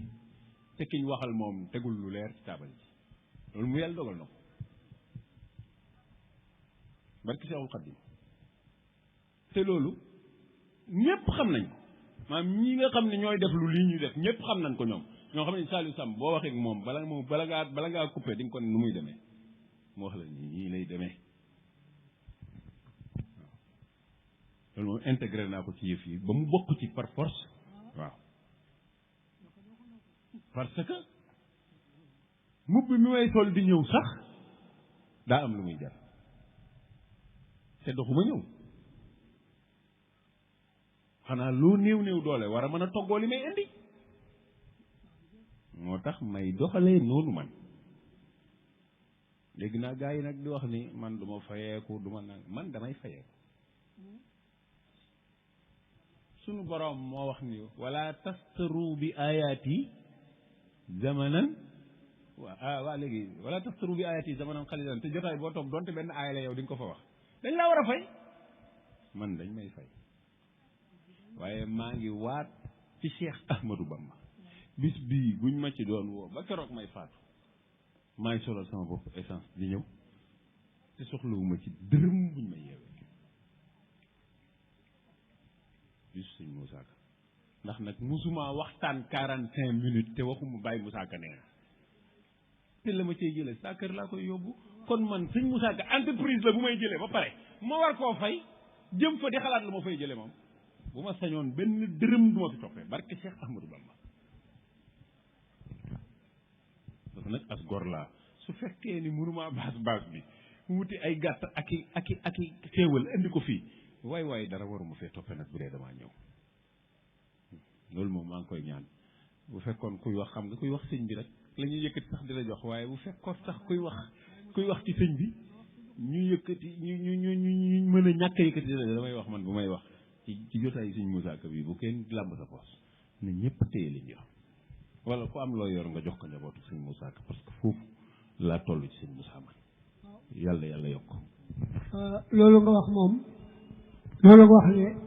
te kiñ waxal moom tegul lu leer ci taabal ji loolu mu yàlla dogal na ko barki Seexul Xadiim te loolu ñëpp xam nañ ko maanaam ñi nga xam ne ñooy def lu lii ñuy def ñëpp xam nañ ko ñoom ñoo xam ne Saliou Samb boo waxee ak moom bala ngaa coupé di nga ko ne nu muy demee mu wax la nii lay demee waaw loolu moom intégré naa ko ci yëf yi ba mu bokk ci par force waaw parce que mbubb mi may sol di ñëw sax daa am lu muy jar te doxuma ñëw xanaa loo néew doole war a mën a toggoo li may indi moo tax may doxalee noonu man léegi naa gaa yi nag di wax ni man du ma fayeeku du ma nang man damay fayeeku sunu boroom moo wax ni wala tastaru bi ayaati zamanan waa léegi wala tastaru bi ayaati zamanan xalilan te jotaay boo toog donte benn aaya la yow di nga ko fa wax dañ laa war a fay man dañ may fay waaye maa ngi waat ci Cheikh Ahmadou Bamba bis bii buñ ma ci doon woo ba keroog may faatu maay solal sama bopp essence di ñëw te soxlawuma ci dërëm buñ ma yeewee bis sëñ Moussa Ka ndax nag musuma waxtaan 45 minutes te waxuma Baye Moussa Ka nee na te la ma cay jëlee saa kër laa koy yóbbu kon man sëñ Moussa Ka entreprise la bu may jëlee ba pare ma war koo fay jëm fa di xalaat la ma fay jëlee moom bu ma sañoon benn dërëm du ma fi toppee barke Cheikh Ahmadou Bamba parce que nag as gor laa su fekkee ni mënuma baas bi wuti ay gàtt ak i xéewal indi ko fii waay dara waruma fee toppee nag bu dee damaa ñëw loolu moom maa ngi koy ñaan bu fekkoon kuy wax xam nga kuy wax sëñ bi rek la ñuy yëkkati sax di la jox waaye bu fekkoon sax kuy wax ci sëñ bi ñu yëkkati ñu mën a ñàkk a yëkkati damay wax man bu may wax ci jotaay sëñ Moussa Ka bi bu kenn làmb sa poos na ñëpp téye liñ yor wala ku am loo yor nga jox ko njabootu sëñ Moussa Ka parce que foofu laa toll ci sëñ Moussa man yàlla yokk loolu nga wax moom loolu nga wax ne